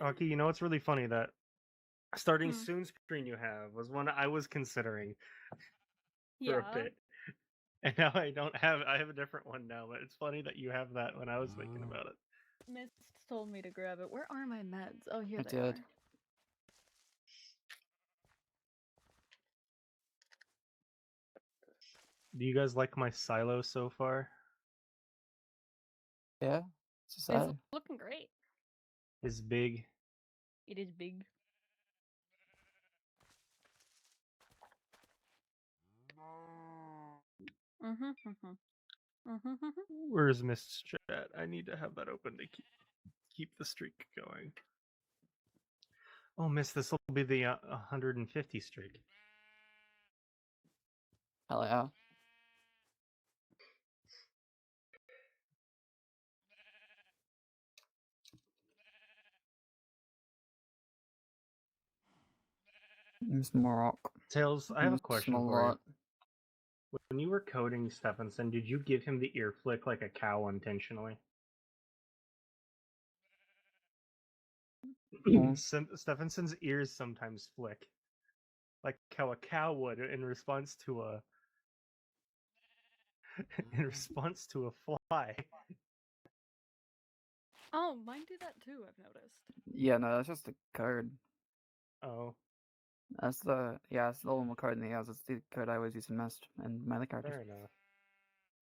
[SPEAKER 2] Aki, you know what's really funny? That starting
[SPEAKER 4] Hmm.
[SPEAKER 2] soon screen you have was one I was considering for a
[SPEAKER 4] Yeah.
[SPEAKER 2] bit. And now I don't have, I have a different one now, but it's funny that you have that when I was thinking about it.
[SPEAKER 4] Mist told me to grab it. Where are my meds? Oh, here
[SPEAKER 3] I
[SPEAKER 4] they
[SPEAKER 3] did.
[SPEAKER 4] are.
[SPEAKER 2] Do you guys like my silo so far?
[SPEAKER 3] Yeah. It's
[SPEAKER 4] It's
[SPEAKER 3] so.
[SPEAKER 4] looking great.
[SPEAKER 2] Is big.
[SPEAKER 4] It is big. Mm-hmm. Mm-hmm.
[SPEAKER 2] Where's Mist's chat? I need to have that open to keep the streak going. Oh, Mist, this will be the 150 streak.
[SPEAKER 3] Hell yeah. It's Morocco.
[SPEAKER 2] Tails, I have a question
[SPEAKER 3] Small
[SPEAKER 2] for you.
[SPEAKER 3] lot.
[SPEAKER 2] When you were coding Stephenson, did you give him the ear flick like a cow intentionally?
[SPEAKER 3] Oh.
[SPEAKER 2] Stephenson's ears sometimes flick, like how a cow would in response to a fly.
[SPEAKER 4] Oh, mine do that too, I've noticed.
[SPEAKER 3] Yeah, no, that's just the code.
[SPEAKER 2] Oh,
[SPEAKER 3] That's the that's the normal code in the house. It's the code I always use in Mist and my other characters.
[SPEAKER 2] fair enough.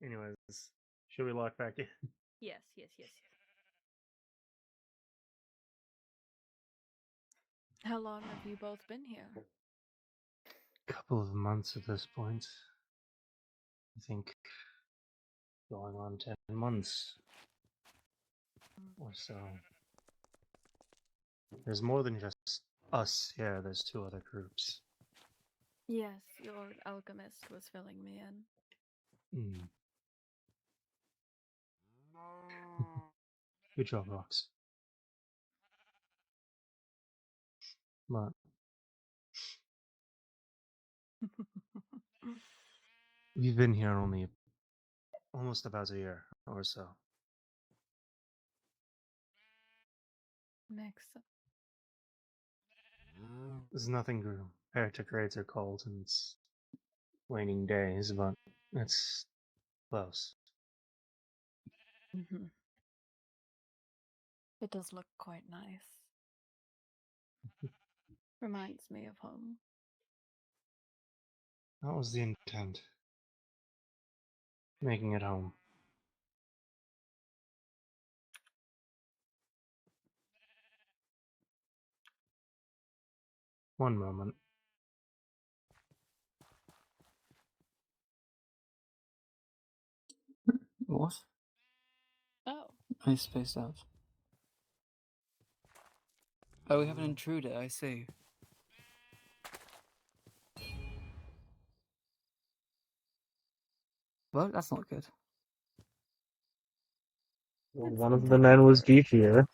[SPEAKER 2] Anyways, should we lock back in?
[SPEAKER 4] Yes, yes, yes, yes. How long have you both been here?
[SPEAKER 2] Couple of months at this point. I think going on 10 months or so. There's more than just us here, there's 2 other groups.
[SPEAKER 4] Yes, your alchemist was filling me in.
[SPEAKER 2] Hmm. Good job, Rox. But we've been here only almost about a year or so.
[SPEAKER 4] Makes sense.
[SPEAKER 2] There's nothing heretic raids are called, and it's waning days, but it's close.
[SPEAKER 4] Mm-hmm. It does look quite nice. Reminds me of home.
[SPEAKER 2] That was the intent. Making it home. One moment.
[SPEAKER 3] What?
[SPEAKER 4] Oh.
[SPEAKER 3] I spaced out. Oh, we have an intruder, I see. Well, that's not good.
[SPEAKER 1] Well,
[SPEAKER 4] It's
[SPEAKER 1] one
[SPEAKER 4] fun
[SPEAKER 1] of
[SPEAKER 4] to
[SPEAKER 1] the
[SPEAKER 4] have
[SPEAKER 1] men was
[SPEAKER 4] intruders.
[SPEAKER 1] beefier.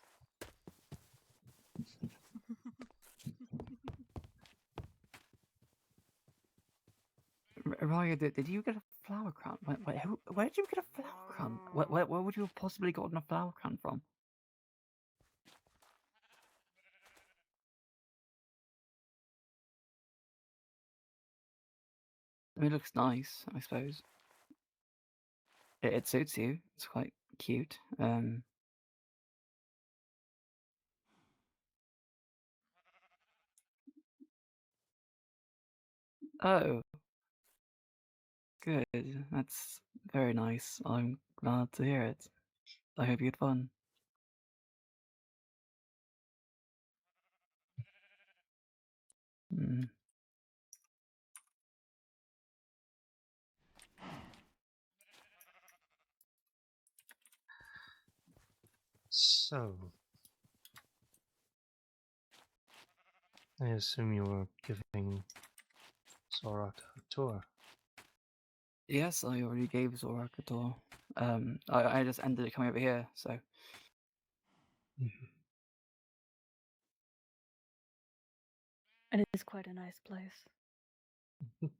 [SPEAKER 3] Raya, did you get a flower crown? Where did you get a flower crown? Where would you have possibly gotten a flower crown from? I mean, it looks nice, I suppose. It suits you. It's quite cute. Oh, good. That's very nice. I'm glad to hear it. I hope you had fun. Mm.
[SPEAKER 2] So, I assume you were giving Zorak a tour.
[SPEAKER 3] Yes, I already gave Zorak a tour. I just ended it coming over here, so
[SPEAKER 4] It is quite a nice place.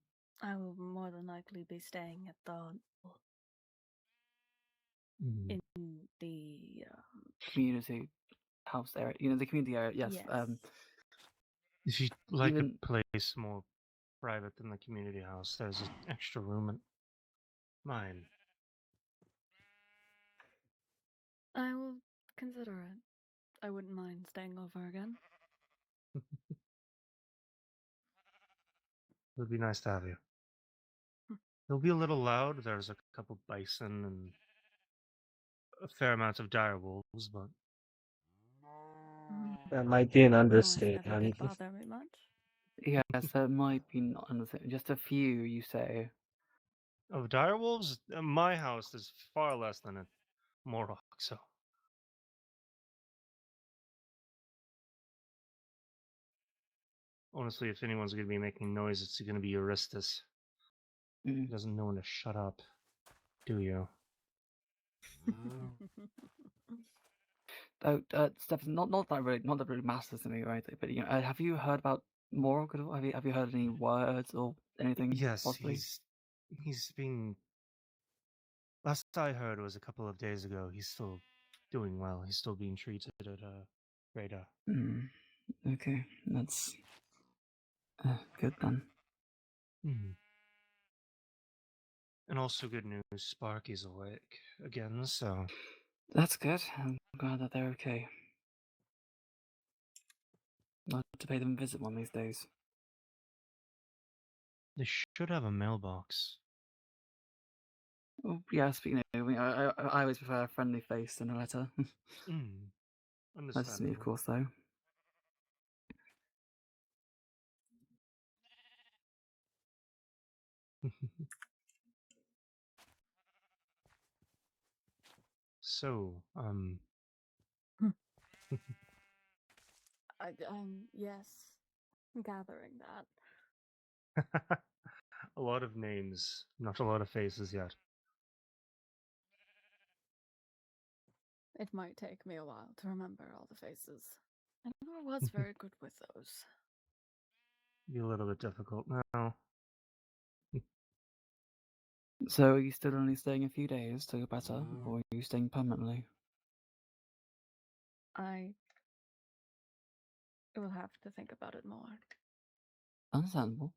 [SPEAKER 4] I will more than likely be staying at in the
[SPEAKER 3] Community house area. You know, the community area. Yes.
[SPEAKER 4] yes.
[SPEAKER 2] If you'd like
[SPEAKER 3] Even-
[SPEAKER 2] a place more private than the community house, there's an extra room at mine.
[SPEAKER 4] I will consider it. I wouldn't mind staying over again.
[SPEAKER 2] It would be nice to have you.
[SPEAKER 4] Hmm.
[SPEAKER 2] It'll be a little loud. There's a couple bison and a fair amount of dire wolves, but
[SPEAKER 1] That might be an
[SPEAKER 4] Noise never
[SPEAKER 1] understatement.
[SPEAKER 4] did bother me much.
[SPEAKER 3] Yes, there might be not just a few. You say.
[SPEAKER 2] of dire wolves, my house is far less than a Morlock, so honestly, if anyone's going to be making noise, it's going to be Euristus. He
[SPEAKER 3] Mm.
[SPEAKER 2] doesn't know when to shut up, do you?
[SPEAKER 3] Oh, Steph, not that really matters to me or anything. But you know, have you heard about Morog at all? Have you heard any words or anything?
[SPEAKER 2] Yes,
[SPEAKER 3] possibly?
[SPEAKER 2] he's been. Last I heard was a couple of days ago. He's still doing well. He's still being treated at Radar.
[SPEAKER 3] Okay, that's good then.
[SPEAKER 2] And also good news, Sparky's awake again, so
[SPEAKER 3] That's good. I'm glad that they're okay. I'll have to pay them a visit one of these days.
[SPEAKER 2] they should have a mailbox.
[SPEAKER 3] Oh, yeah, speaking of, I always prefer a friendly face than a letter. That's just me, of
[SPEAKER 2] Understandable.
[SPEAKER 3] course, though.
[SPEAKER 2] So,
[SPEAKER 4] Yes, I'm gathering that.
[SPEAKER 2] a lot of names, not a lot of faces yet.
[SPEAKER 4] It might take me a while to remember all the faces. I never was very good with those.
[SPEAKER 2] Be a little bit difficult now.
[SPEAKER 3] So, are you still only staying a few days to get better, or are you staying permanently?
[SPEAKER 4] I will have to think about it more.
[SPEAKER 3] Understandable.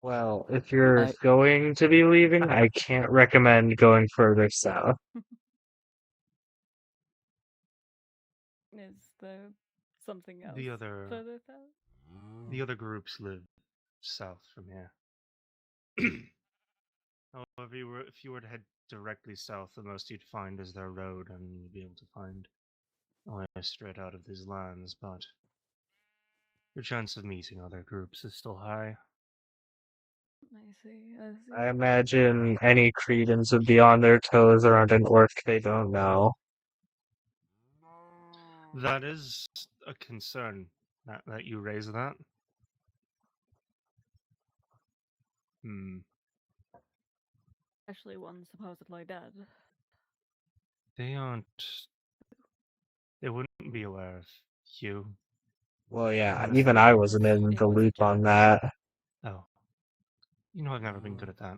[SPEAKER 1] Well, if you're
[SPEAKER 3] I-
[SPEAKER 1] going to be leaving, I can't recommend going further south.
[SPEAKER 4] Is there something else
[SPEAKER 2] The other
[SPEAKER 4] further south?
[SPEAKER 2] the other groups live south from here. However, if you were to head directly south, the most you'd find is their road, and you'd be able to find a way straight out of these lands. But your chance of meeting other groups is still high.
[SPEAKER 4] I see. I see.
[SPEAKER 1] I imagine any Cretans would be on their toes around an orc they don't know.
[SPEAKER 2] That is a concern that you raise that.
[SPEAKER 4] Especially one supposedly dead.
[SPEAKER 2] They aren't. They wouldn't be aware of you.
[SPEAKER 1] Well, yeah,
[SPEAKER 2] Honestly.
[SPEAKER 1] even I
[SPEAKER 4] It
[SPEAKER 1] wasn't
[SPEAKER 4] was-
[SPEAKER 1] in
[SPEAKER 4] it
[SPEAKER 1] the
[SPEAKER 4] was a
[SPEAKER 1] loop on
[SPEAKER 4] joke.
[SPEAKER 1] that.
[SPEAKER 2] Oh. You know, I've never been good at that.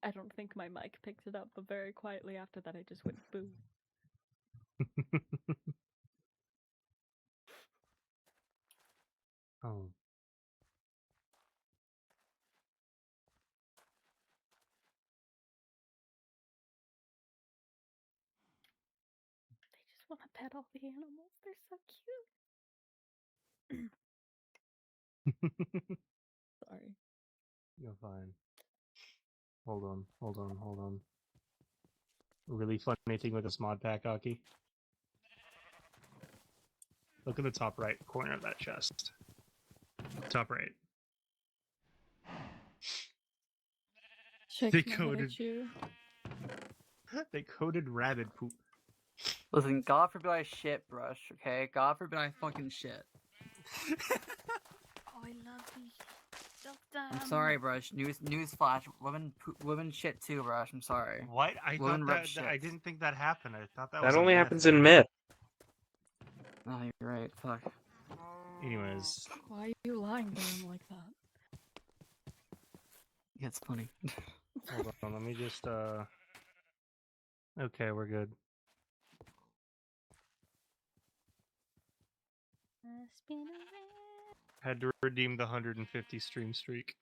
[SPEAKER 4] I don't think my mic picked it up, but very quietly after that I just went boo.
[SPEAKER 2] Oh.
[SPEAKER 4] They just want to pet all the animals. They're so cute. Sorry.
[SPEAKER 2] You're fine. Hold on. A really funny thing with this mod pack, Aki. Look at the top right corner of that chest. Top right.
[SPEAKER 4] Shake
[SPEAKER 2] They
[SPEAKER 4] my head
[SPEAKER 2] coded-
[SPEAKER 4] at you.
[SPEAKER 2] They coded rabbit poop.
[SPEAKER 3] Listen, God forbid I shit brush, okay? God forbid I fucking shit.
[SPEAKER 4] Oh, I love these
[SPEAKER 3] I'm sorry, Brush. News flash. Women shit too, Brush. I'm sorry.
[SPEAKER 2] What? I
[SPEAKER 3] Women
[SPEAKER 2] thought
[SPEAKER 3] rub
[SPEAKER 2] that
[SPEAKER 3] shit.
[SPEAKER 2] I didn't think that happened. I thought that
[SPEAKER 1] That
[SPEAKER 2] was a
[SPEAKER 1] only
[SPEAKER 2] myth.
[SPEAKER 1] happens in myth.
[SPEAKER 3] Oh, you're right. Fuck.
[SPEAKER 2] Anyways,
[SPEAKER 4] Why are you lying to him like that?
[SPEAKER 3] Yeah, it's funny.
[SPEAKER 2] hold on. Let me just. Okay, we're good. Had to redeem the 150 stream streak.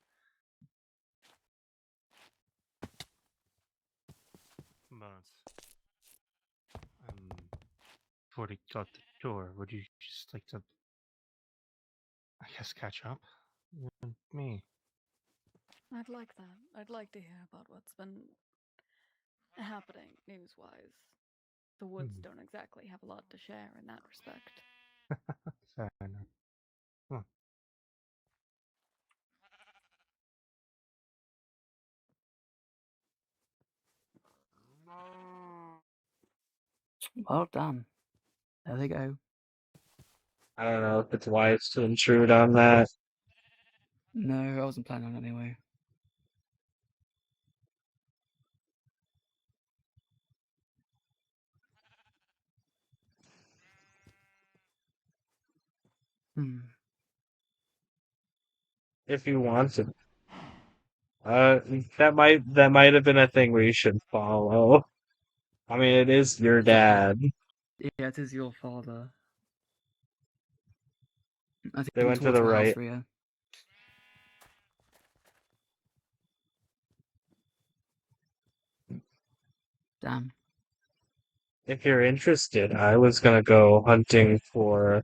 [SPEAKER 2] But before we got the door, would you just like to, I guess, catch up with me?
[SPEAKER 4] I'd like that. I'd like to hear about what's been happening news-wise. The woods don't exactly have a lot to share in that respect.
[SPEAKER 2] Fair enough. Huh.
[SPEAKER 3] Well done. There they go.
[SPEAKER 1] I don't know if it's wise to intrude on that.
[SPEAKER 3] No, I wasn't planning on it anyway. Hmm.
[SPEAKER 1] If you want to. That might have been a thing we should follow. I mean, it is your dad.
[SPEAKER 3] Yeah, it is your father. I
[SPEAKER 1] They
[SPEAKER 3] think
[SPEAKER 1] went to
[SPEAKER 3] towards
[SPEAKER 1] the
[SPEAKER 3] your house,
[SPEAKER 1] right.
[SPEAKER 3] Ria. Damn.
[SPEAKER 1] If you're interested, I was gonna go hunting for.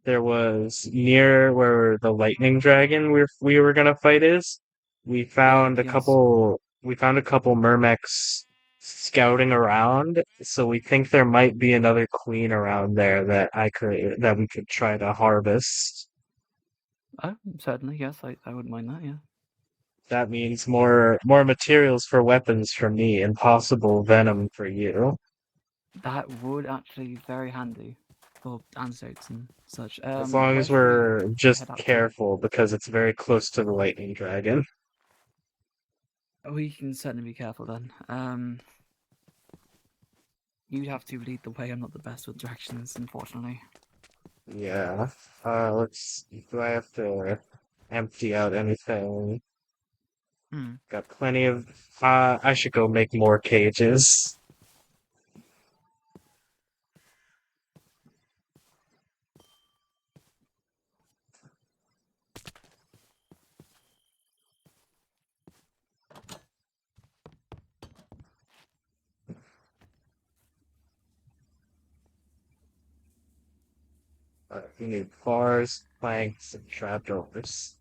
[SPEAKER 1] There was near where the lightning dragon we were gonna fight is. We found a
[SPEAKER 3] Yes.
[SPEAKER 1] couple. We found a couple mermeks scouting around, so we think there might be another queen around there that we could try to harvest.
[SPEAKER 3] Oh, certainly, yes, I wouldn't mind that, yeah.
[SPEAKER 1] That means more materials for weapons for me and possible venom for you.
[SPEAKER 3] That would actually be very handy for antidotes and such.
[SPEAKER 1] As long
[SPEAKER 3] Where
[SPEAKER 1] as
[SPEAKER 3] should we
[SPEAKER 1] we're just
[SPEAKER 3] head out to?
[SPEAKER 1] careful because it's very close to the lightning dragon.
[SPEAKER 3] We can certainly be careful then. You'd have to lead the way. I'm not the best with directions, unfortunately.
[SPEAKER 1] Yeah. Let's see. Do I have to empty out anything?
[SPEAKER 3] Hmm.
[SPEAKER 1] Got plenty of. I should go make more cages. We need bars, planks, and trapdoors.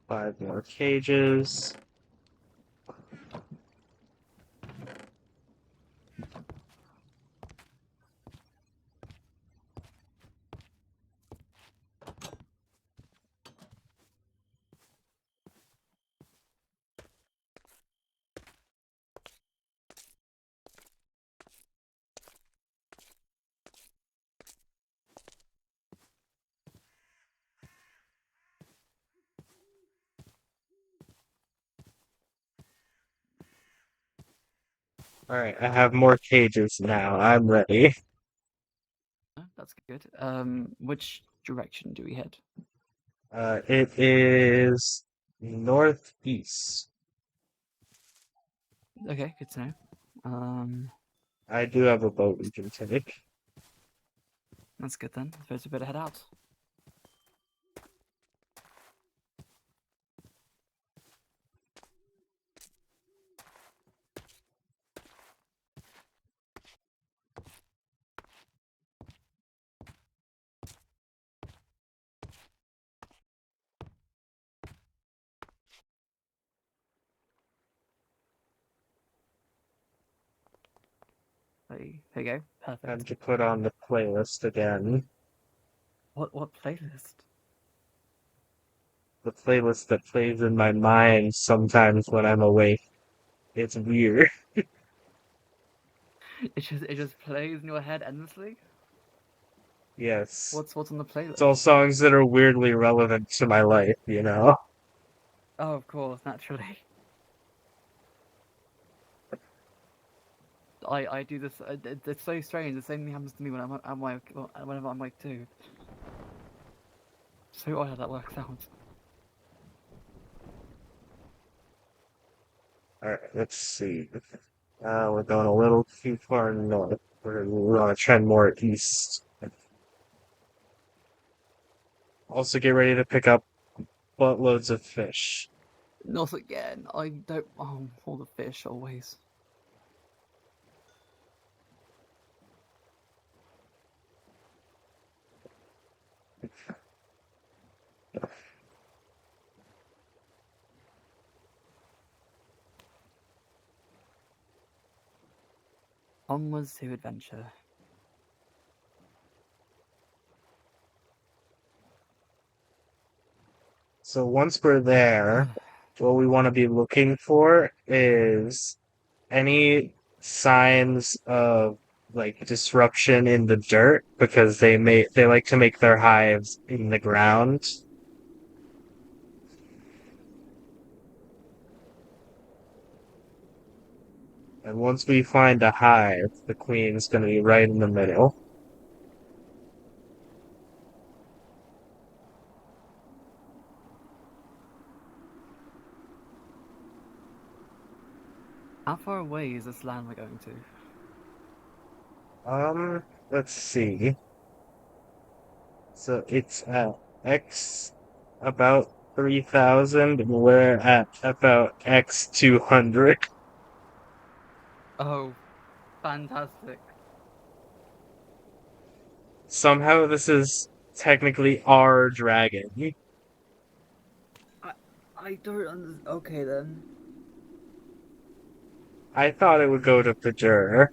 [SPEAKER 1] Five more cages. All right, I have more cages now. I'm ready.
[SPEAKER 3] That's good. Which direction do we head?
[SPEAKER 1] It is northeast.
[SPEAKER 3] Okay, good to know.
[SPEAKER 1] I do have a boat we can take.
[SPEAKER 3] That's good then. I suppose we better head out. Absolutely. Here you go. Perfect.
[SPEAKER 1] Time to put on the playlist again.
[SPEAKER 3] What playlist?
[SPEAKER 1] The playlist that plays in my mind sometimes when I'm awake. It's weird.
[SPEAKER 3] It just plays in your head endlessly?
[SPEAKER 1] Yes.
[SPEAKER 3] What's on the playlist?
[SPEAKER 1] It's all songs that are weirdly relevant to my life, you know?
[SPEAKER 3] Oh, of course, naturally. I do this. It's so strange. The same thing happens to me when whenever I'm like too. So odd how that works out.
[SPEAKER 1] Alright, let's see. We're going a little too far north. We want to trend more east. Also, get ready to pick up buttloads of fish.
[SPEAKER 3] Not again. I don't. Oh, all the fish always. Onwards to adventure.
[SPEAKER 1] So once we're there, what we want to be looking for is any signs of like disruption in the dirt because they like to make their hives in the ground. And once we find a hive, the queen's going to be right in the middle.
[SPEAKER 3] How far away is this land we're going to?
[SPEAKER 1] Let's see. So it's at X about 3,000, and we're at about X 200.
[SPEAKER 3] Oh, fantastic.
[SPEAKER 1] Somehow this is technically our dragon.
[SPEAKER 3] I don't understand. Okay then.
[SPEAKER 1] I thought it would go to Pajur.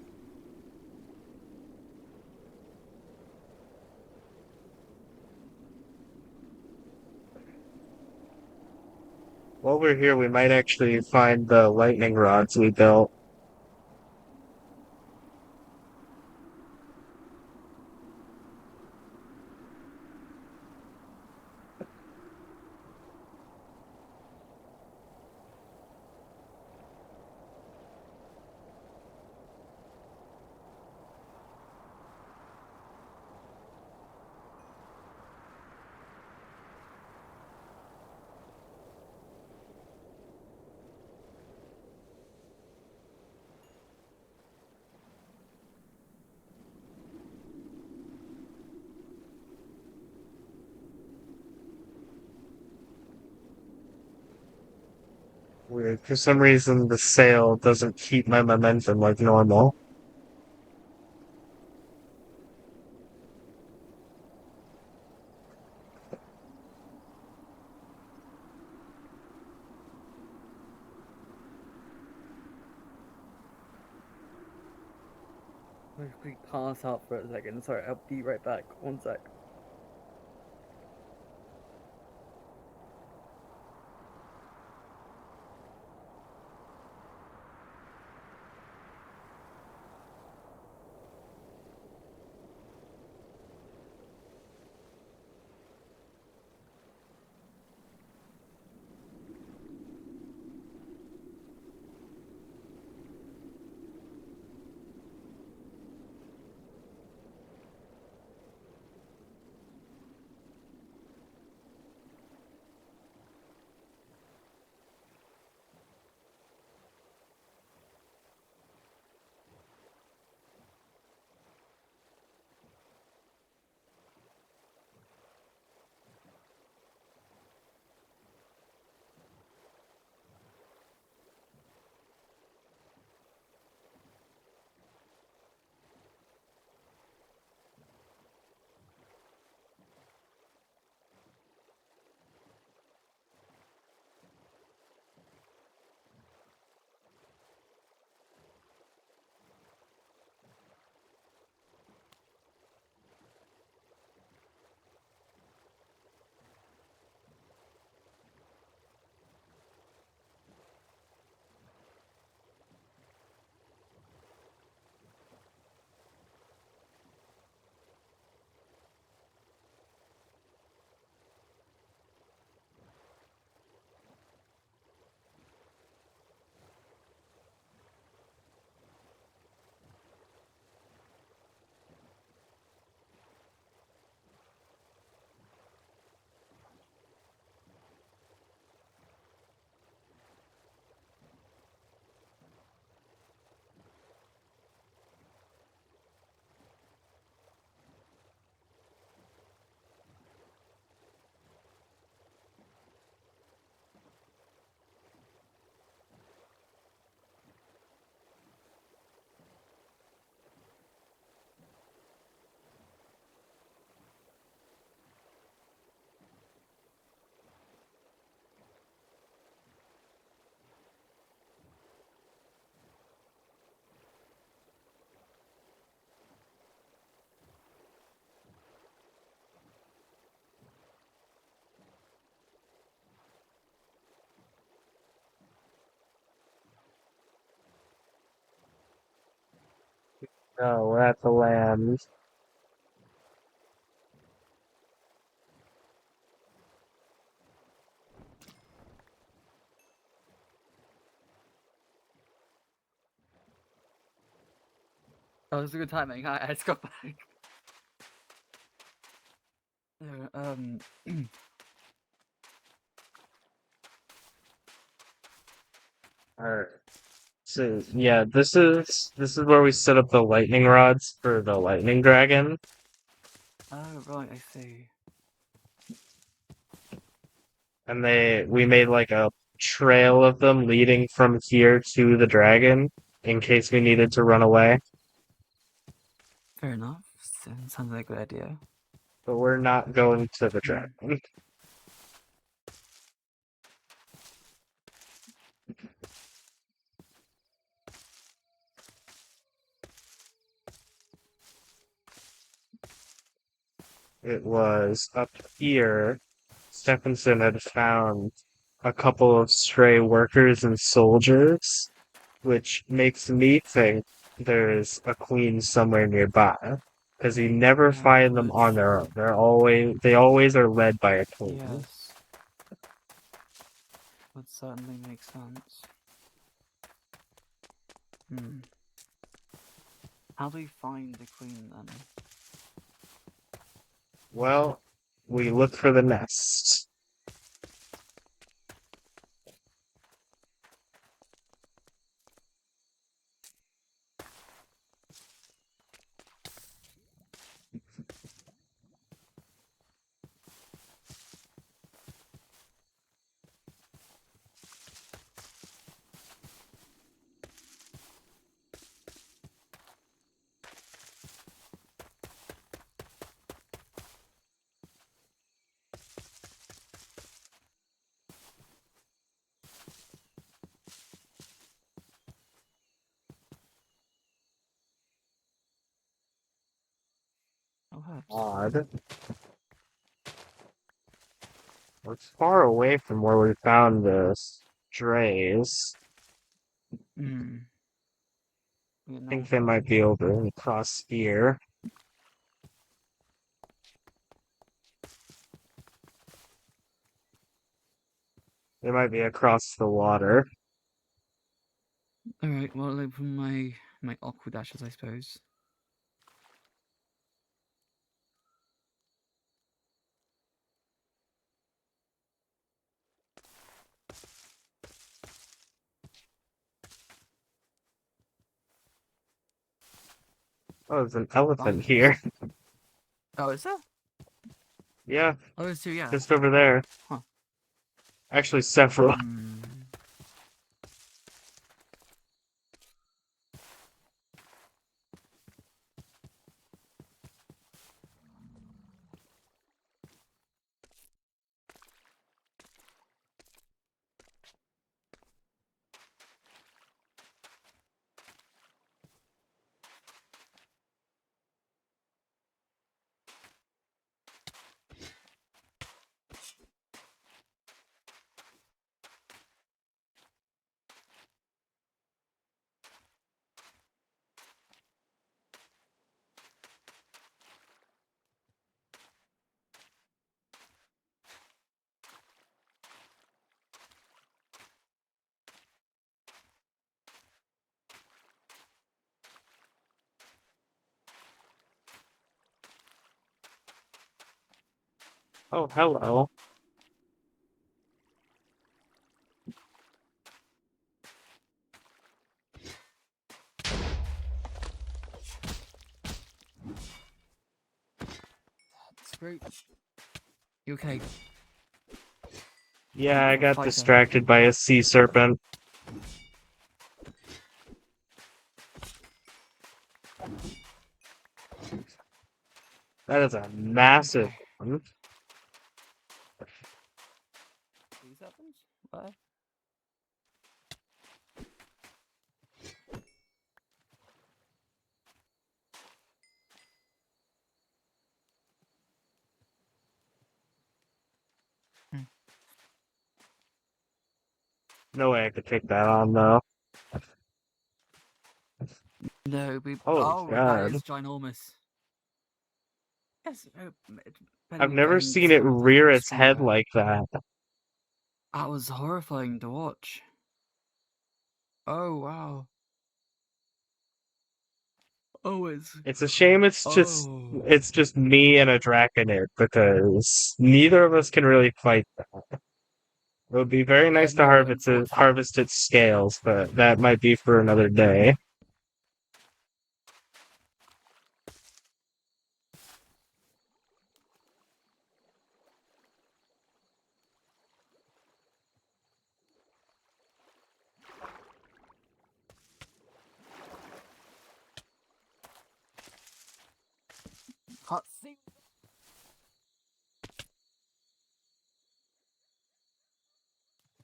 [SPEAKER 1] While we're here, we might actually find the lightning rods we built. Weird. For some reason, the sail doesn't keep my momentum like normal.
[SPEAKER 3] We pass out for a second. Sorry, I'll be right back. One sec.
[SPEAKER 1] No, we're at the land.
[SPEAKER 3] Oh, it was a good timing. I just got back.
[SPEAKER 1] Alright. So yeah, this is where we set up the lightning rods for the lightning dragon.
[SPEAKER 3] Oh, right, I see.
[SPEAKER 1] And we made like a trail of them leading from here to the dragon in case we needed to run away.
[SPEAKER 3] Fair enough. Sounds like a good idea.
[SPEAKER 1] But we're not going to the
[SPEAKER 3] Hmm.
[SPEAKER 1] dragon. It was up here. Stephenson had found a couple of stray workers and soldiers, which makes me think there's a queen somewhere nearby. Because you never
[SPEAKER 3] Yeah,
[SPEAKER 1] find them on their own. They always are led by a queen.
[SPEAKER 3] yes. Would certainly make sense. Hmm. How do we find the queen then?
[SPEAKER 1] Well, we look for the nest.
[SPEAKER 3] Oh, herbs.
[SPEAKER 1] Odd. It's far away from where we found the strays.
[SPEAKER 3] Hmm. Yeah,
[SPEAKER 1] I think they
[SPEAKER 3] no,
[SPEAKER 1] might be over across here. They might be across the water.
[SPEAKER 3] Alright, well, like from my aqua dashes, I suppose.
[SPEAKER 1] Oh, there's an elephant
[SPEAKER 3] Binders.
[SPEAKER 1] here.
[SPEAKER 3] Oh, is there?
[SPEAKER 1] Yeah,
[SPEAKER 3] Oh, there's two, yeah.
[SPEAKER 1] just over there.
[SPEAKER 3] Huh.
[SPEAKER 1] Actually, several.
[SPEAKER 3] Hmm.
[SPEAKER 1] Oh, hello.
[SPEAKER 3] That's great. You okay?
[SPEAKER 1] Yeah, I
[SPEAKER 3] You're a
[SPEAKER 1] got
[SPEAKER 3] fighter.
[SPEAKER 1] distracted by a sea serpent. That is a massive
[SPEAKER 3] Okay.
[SPEAKER 1] one.
[SPEAKER 3] These happens? Where? Hmm.
[SPEAKER 1] No way I could take that on, though.
[SPEAKER 3] No, we.
[SPEAKER 1] Oh,
[SPEAKER 3] Oh, that
[SPEAKER 1] God.
[SPEAKER 3] is ginormous. Yes,
[SPEAKER 1] I've
[SPEAKER 3] Penny
[SPEAKER 1] never
[SPEAKER 3] going
[SPEAKER 1] seen it
[SPEAKER 3] through the
[SPEAKER 1] rear its head
[SPEAKER 3] atmosphere.
[SPEAKER 1] like that.
[SPEAKER 3] That was horrifying to watch. Oh wow. Oh,
[SPEAKER 1] It's a shame it's
[SPEAKER 3] oh.
[SPEAKER 1] just me and a Draconid because neither of us can really fight that. It would be very
[SPEAKER 3] Yeah,
[SPEAKER 1] nice to
[SPEAKER 3] no, unfortunately.
[SPEAKER 1] harvest its scales, but that might be for another day.
[SPEAKER 3] Can't see.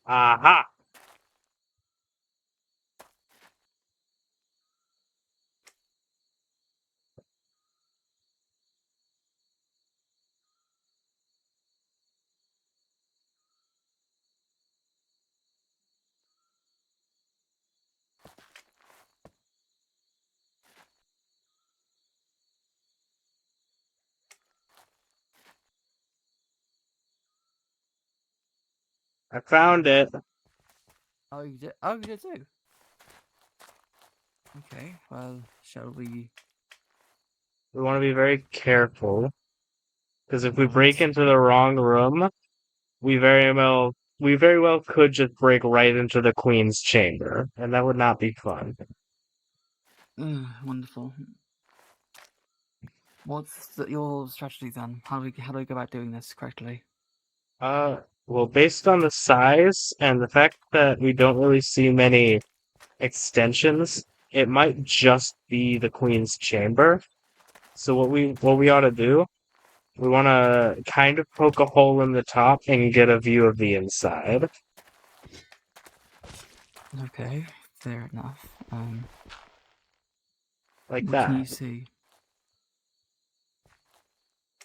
[SPEAKER 1] Aha! I found it.
[SPEAKER 3] Oh, you did. Oh, you did too. Okay. Well, shall we?
[SPEAKER 1] We want to be very careful because if we break
[SPEAKER 3] Right.
[SPEAKER 1] into the wrong room, we very well could just break right into the Queen's chamber, and that would not be fun.
[SPEAKER 3] Wonderful. What's your strategy then? How do we go about doing this correctly?
[SPEAKER 1] Well, based on the size and the fact that we don't really see many extensions, it might just be the Queen's chamber. So what we ought to do, we want to kind of poke a hole in the top and get a view of the inside,
[SPEAKER 3] Okay, fair enough.
[SPEAKER 1] like
[SPEAKER 3] What can you
[SPEAKER 1] that.
[SPEAKER 3] see?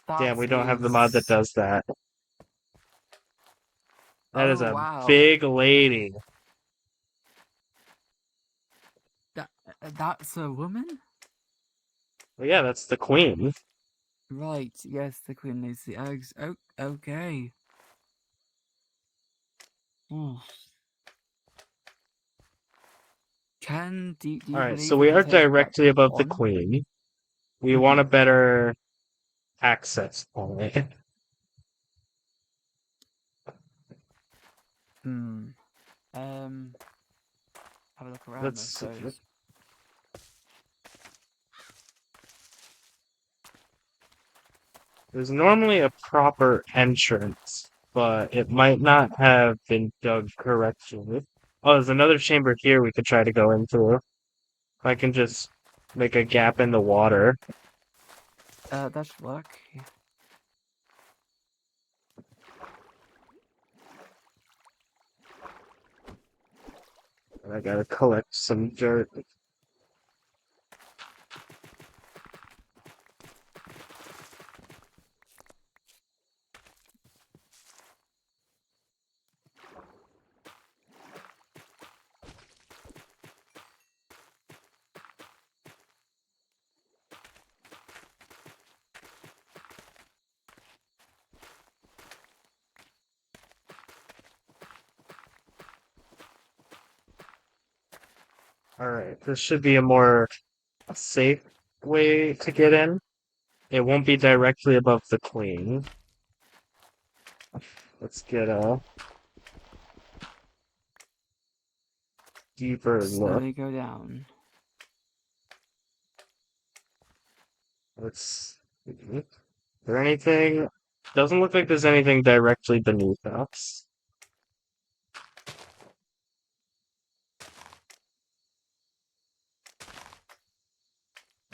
[SPEAKER 1] Damn,
[SPEAKER 3] That
[SPEAKER 1] we don't have the mod that
[SPEAKER 3] is.
[SPEAKER 1] does that. That is
[SPEAKER 3] Oh
[SPEAKER 1] a
[SPEAKER 3] wow.
[SPEAKER 1] big lady.
[SPEAKER 3] That's a woman?
[SPEAKER 1] Well, yeah, that's the Queen.
[SPEAKER 3] Right. Yes, the queen lays the eggs. Oh, okay. Oh. Do
[SPEAKER 1] All
[SPEAKER 3] you
[SPEAKER 1] right, so
[SPEAKER 3] believe we
[SPEAKER 1] we
[SPEAKER 3] can
[SPEAKER 1] are
[SPEAKER 3] take that
[SPEAKER 1] directly above the
[SPEAKER 3] on?
[SPEAKER 1] Queen. We want
[SPEAKER 3] Mm-hmm.
[SPEAKER 1] a better access point.
[SPEAKER 3] Hmm. Um. Have a look around, I
[SPEAKER 1] Let's
[SPEAKER 3] suppose.
[SPEAKER 1] There's normally a proper entrance, but it might not have been dug correctly. Oh, there's another chamber here we could try to go into. I can just make a gap in the water.
[SPEAKER 3] That should work.
[SPEAKER 1] And I gotta collect some dirt. Alright, this should be a more safe way to get in. It won't be directly above the Queen. Let's get a deeper look.
[SPEAKER 3] Slowly go down.
[SPEAKER 1] Let's see. Is there anything? Doesn't look like there's anything directly beneath us.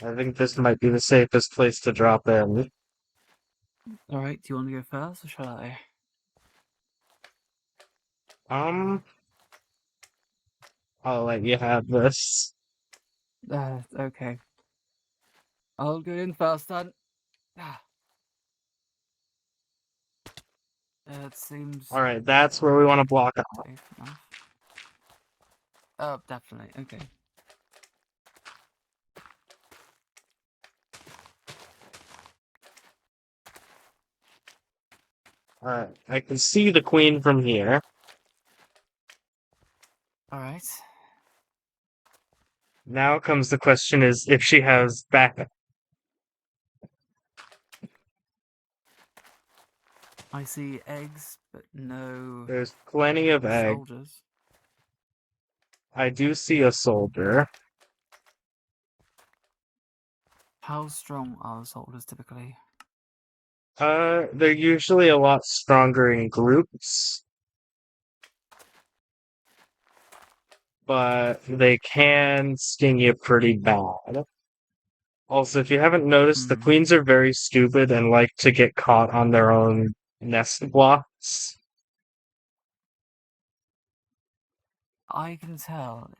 [SPEAKER 1] I think this might be the safest place to drop in.
[SPEAKER 3] Alright, do you want to go first, or shall I?
[SPEAKER 1] Um, I'll let you have this.
[SPEAKER 3] Okay. I'll go in first then. Ah. It seems
[SPEAKER 1] Alright, that's where we want to block up.
[SPEAKER 3] safe enough. Oh, definitely. Okay.
[SPEAKER 1] I can see the queen from here.
[SPEAKER 3] Alright.
[SPEAKER 1] Now comes the question is if she has backup.
[SPEAKER 3] I see eggs, but no
[SPEAKER 1] There's plenty of eggs.
[SPEAKER 3] soldiers.
[SPEAKER 1] I do see a soldier.
[SPEAKER 3] How strong are the soldiers typically?
[SPEAKER 1] They're usually a lot stronger in groups, but they can sting you pretty bad. Also, if you haven't noticed, the
[SPEAKER 3] Hmm.
[SPEAKER 1] queens are very stupid and like to get caught on their own nest blocks.
[SPEAKER 3] I can tell.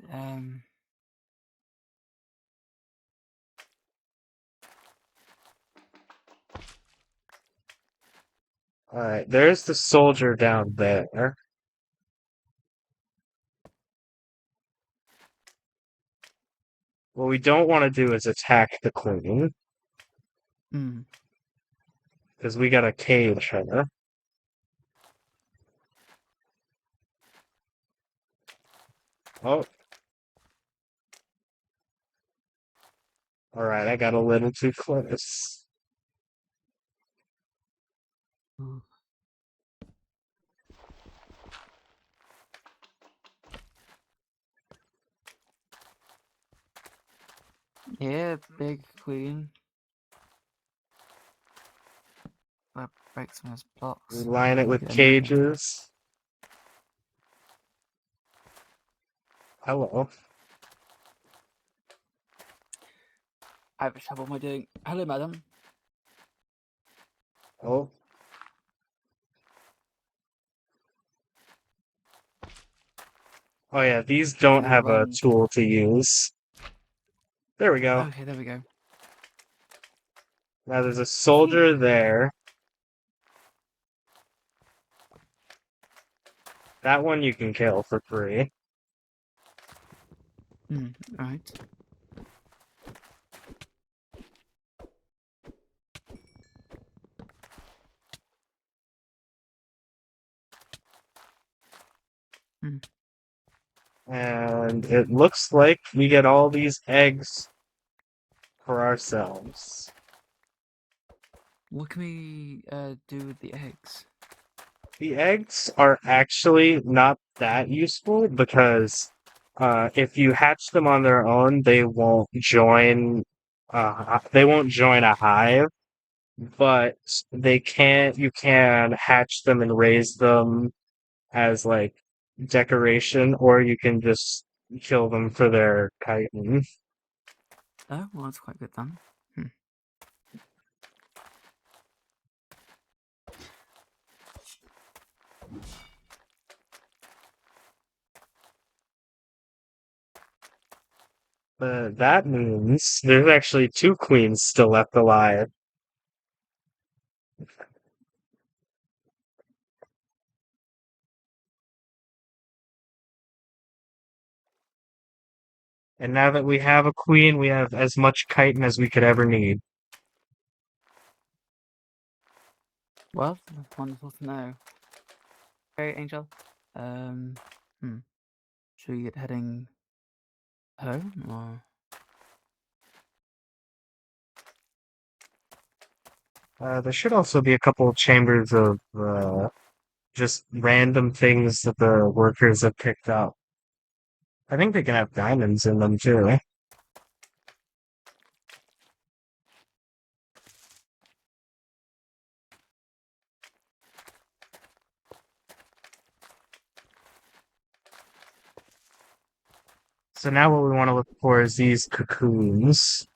[SPEAKER 1] Alright, there's the soldier down there. What we don't want to do is attack the queen,
[SPEAKER 3] Hmm.
[SPEAKER 1] because we gotta cage her. Oh. Alright, I got a little too close.
[SPEAKER 3] Yeah, big queen. That breaks some of his blocks.
[SPEAKER 1] We line it with
[SPEAKER 3] Get in there.
[SPEAKER 1] cages. Hello.
[SPEAKER 3] Irish, how am I doing? Hello, madam.
[SPEAKER 1] Oh. Oh yeah, these don't
[SPEAKER 3] They
[SPEAKER 1] have a
[SPEAKER 3] run.
[SPEAKER 1] tool to use. There we go.
[SPEAKER 3] Okay, there we go.
[SPEAKER 1] Now there's a soldier there. That one you can kill for free.
[SPEAKER 3] Right.
[SPEAKER 1] And it looks like we get all these eggs for ourselves.
[SPEAKER 3] What can we do with the eggs?
[SPEAKER 1] The eggs are actually not that useful because if you hatch them on their own, they won't join. They won't join a hive, but they can. You can hatch them and raise them as like decoration, or you can just kill them for their chitin.
[SPEAKER 3] Oh, well, that's quite good then.
[SPEAKER 1] That means there's actually two queens still left alive. And now that we have a queen, we have as much chitin as we could ever need.
[SPEAKER 3] Well, that's wonderful to know. Okay, Angel. Should we get heading home or?
[SPEAKER 1] There should also be a couple of chambers of just random things that the workers have picked up. I think they can have diamonds in them too. So now what we want to look for is these cocoons.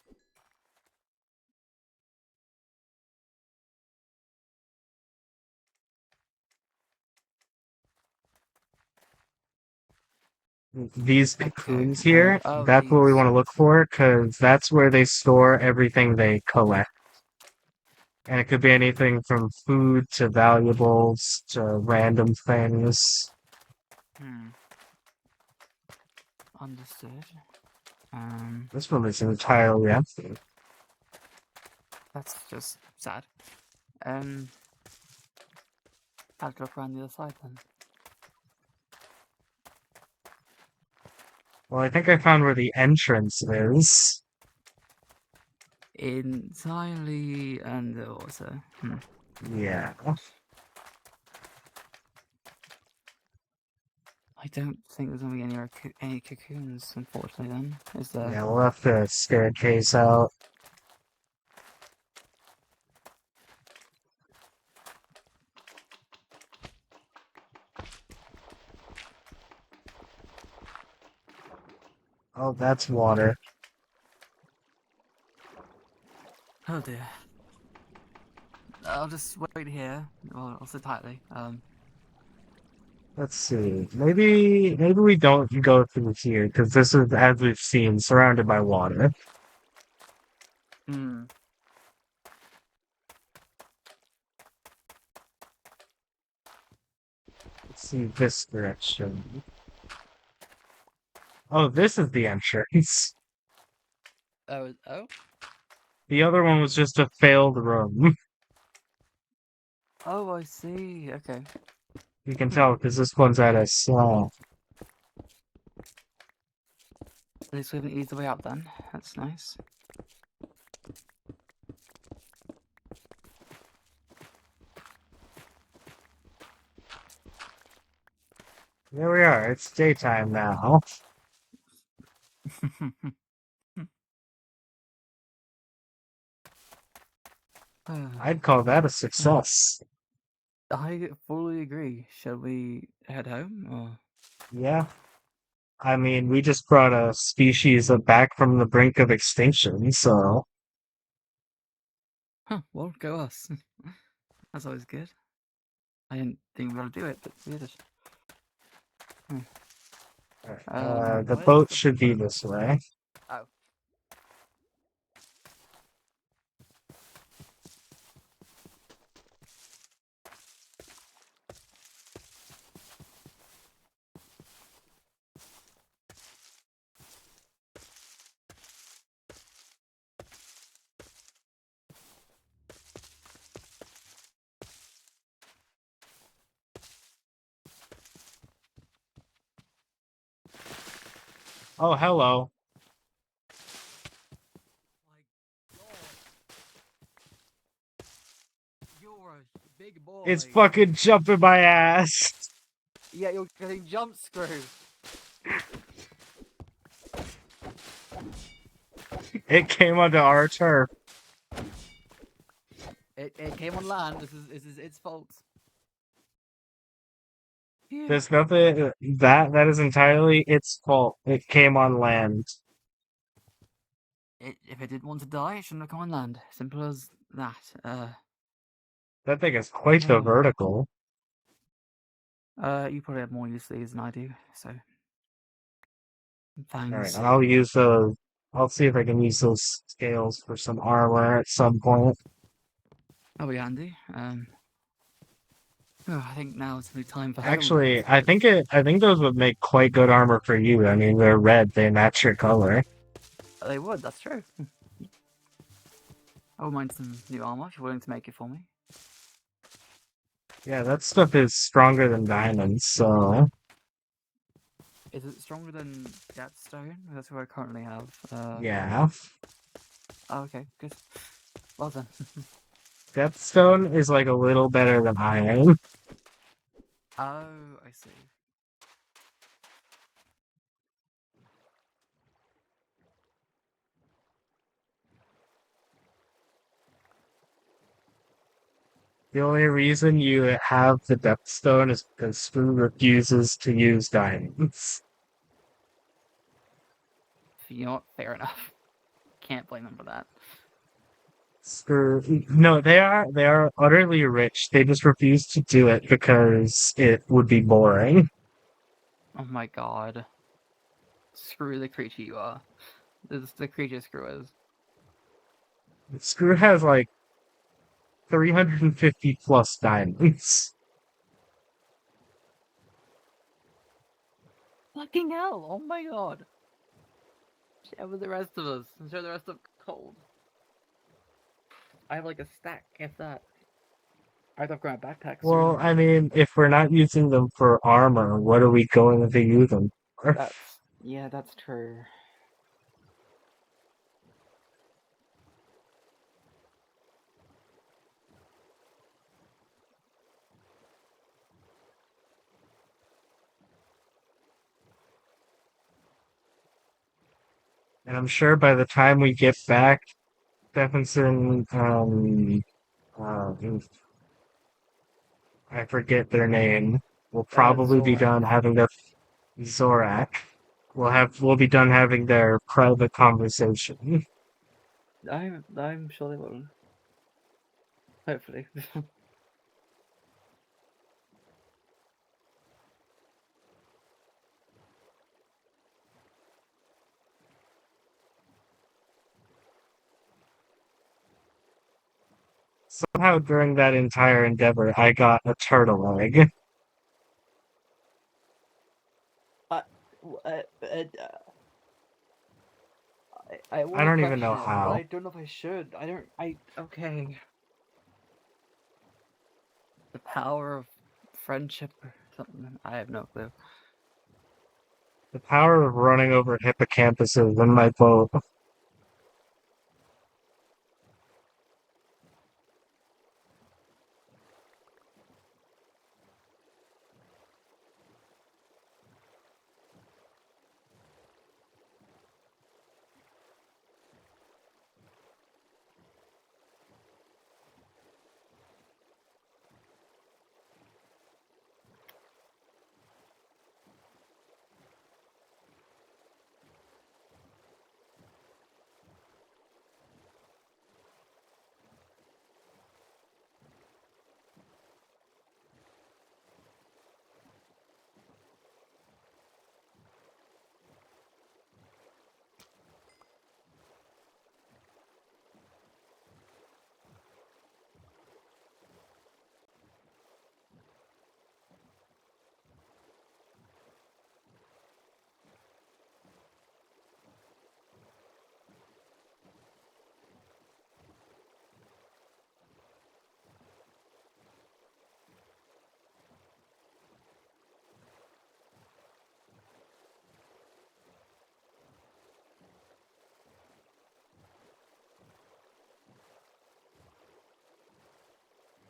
[SPEAKER 1] These
[SPEAKER 3] Okay.
[SPEAKER 1] cocoons here,
[SPEAKER 3] Oh,
[SPEAKER 1] that's what we
[SPEAKER 3] these.
[SPEAKER 1] want to look for because that's where they store everything they collect. And it could be anything from food to valuables to random things.
[SPEAKER 3] Understood.
[SPEAKER 1] This one is entirely empty.
[SPEAKER 3] That's just sad. Have to look around the other side then.
[SPEAKER 1] Well, I think I found where the entrance is.
[SPEAKER 3] Entirely underwater.
[SPEAKER 1] Yeah.
[SPEAKER 3] I don't think there's gonna be any cocoons, unfortunately. Then is there?
[SPEAKER 1] Yeah, we'll have to staircase out. Oh, that's water.
[SPEAKER 3] Oh dear. I'll just wait here. I'll sit tightly.
[SPEAKER 1] Let's see. Maybe we don't go through here because this is, as we've seen, surrounded by water.
[SPEAKER 3] Hmm.
[SPEAKER 1] Let's see this direction. Oh, this is the entrance.
[SPEAKER 3] Oh.
[SPEAKER 1] The other one was just a failed room.
[SPEAKER 3] Oh, I see. Okay.
[SPEAKER 1] You can tell because this one's at a slump.
[SPEAKER 3] At least we haven't eased the way out then. That's nice.
[SPEAKER 1] There we are. It's daytime now. I'd call that a success.
[SPEAKER 3] I fully agree. Shall we head home? Or...
[SPEAKER 1] Yeah. I mean, we just brought a species back from the brink of extinction, so
[SPEAKER 3] Huh, well, go us. That's always good. I didn't think we were going to do it, but we did.
[SPEAKER 1] the
[SPEAKER 3] Where's
[SPEAKER 1] boat
[SPEAKER 3] the
[SPEAKER 1] should be
[SPEAKER 3] boat?
[SPEAKER 1] this way.
[SPEAKER 3] Oh.
[SPEAKER 1] Oh, hello.
[SPEAKER 3] My God. You're a big boy.
[SPEAKER 1] It's fucking jumping my ass.
[SPEAKER 3] Yeah, you're getting jump screwed.
[SPEAKER 1] It came onto our turf.
[SPEAKER 3] It came on land. This is its fault. Yeah.
[SPEAKER 1] There's nothing that is entirely its fault. It came on land.
[SPEAKER 3] If it didn't want to die, it shouldn't have come on land. Simple as that.
[SPEAKER 1] That thing is quite the
[SPEAKER 3] Oh.
[SPEAKER 1] vertical.
[SPEAKER 3] You probably have more use of these than I do, so. Thanks.
[SPEAKER 1] Alright, and I'll use those. I'll see if I can use those scales for some armor at some point.
[SPEAKER 3] That'll be handy. I think now it's gonna be time for home.
[SPEAKER 1] Actually, I think those would make quite good armor for you. I mean, they're red, they match your color.
[SPEAKER 3] They would, that's true. I wouldn't mind some new armor if you're willing to make it for me.
[SPEAKER 1] Yeah, that stuff is stronger than diamonds, so
[SPEAKER 3] Is it stronger than Gatstone? That's what I currently have.
[SPEAKER 1] yeah.
[SPEAKER 3] Oh, okay, good. Well done.
[SPEAKER 1] Deathstone is like a little better than iron.
[SPEAKER 3] Oh, I see.
[SPEAKER 1] The only reason you have the Deathstone is because Spoo refuses to use diamonds.
[SPEAKER 3] You know what? Fair enough. Can't blame them for that.
[SPEAKER 1] No, they are utterly rich. They just refuse to do it because it would be boring.
[SPEAKER 3] Oh my god. Screw the creature you are. This is the creature screw is.
[SPEAKER 1] Screw has like 350 plus diamonds.
[SPEAKER 3] Fucking hell! Oh my god! Share with the rest of us. Share the rest of cold. I have like a stack, if that. I'd upgrade my backpack
[SPEAKER 1] Well,
[SPEAKER 3] soon.
[SPEAKER 1] I mean, if we're not using them for armor, what are we going to use them for?
[SPEAKER 3] That's true.
[SPEAKER 1] And I'm sure by the time we get back, Stephenson, uh, I forget their name, will probably be
[SPEAKER 3] Zorak.
[SPEAKER 1] done having their Zorak. We'll be done having their private conversation.
[SPEAKER 3] I'm sure they will. Hopefully.
[SPEAKER 1] Somehow during that entire endeavor, I got a turtle egg.
[SPEAKER 3] I, I
[SPEAKER 1] I
[SPEAKER 3] want to
[SPEAKER 1] don't even know
[SPEAKER 3] question it, but
[SPEAKER 1] how.
[SPEAKER 3] I don't know if I should. Okay. The power of friendship or something. I have no clue.
[SPEAKER 1] The power of running over hippocampuses in my boat.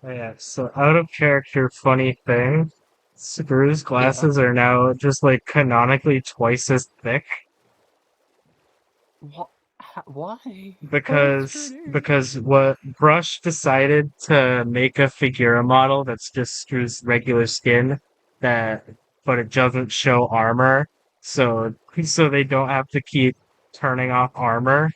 [SPEAKER 1] Yeah, so out of character funny thing, Screw's
[SPEAKER 3] Yeah.
[SPEAKER 1] glasses are now just like canonically twice as thick
[SPEAKER 3] What? Why? Why is
[SPEAKER 1] because
[SPEAKER 3] Screw
[SPEAKER 1] what Brush decided to make a Figura model that's just Screw's regular skin that but it doesn't show armor. So they don't have to keep turning off armor.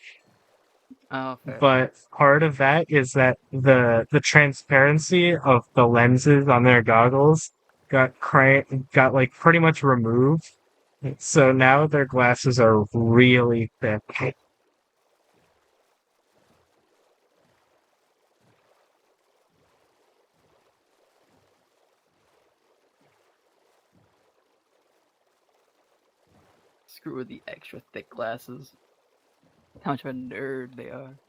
[SPEAKER 3] Oh, fair.
[SPEAKER 1] But part of that is that the transparency of the lenses on their goggles got like pretty much removed. So now their glasses are really thick.
[SPEAKER 3] Screw with the extra thick glasses. How much of a nerd they are.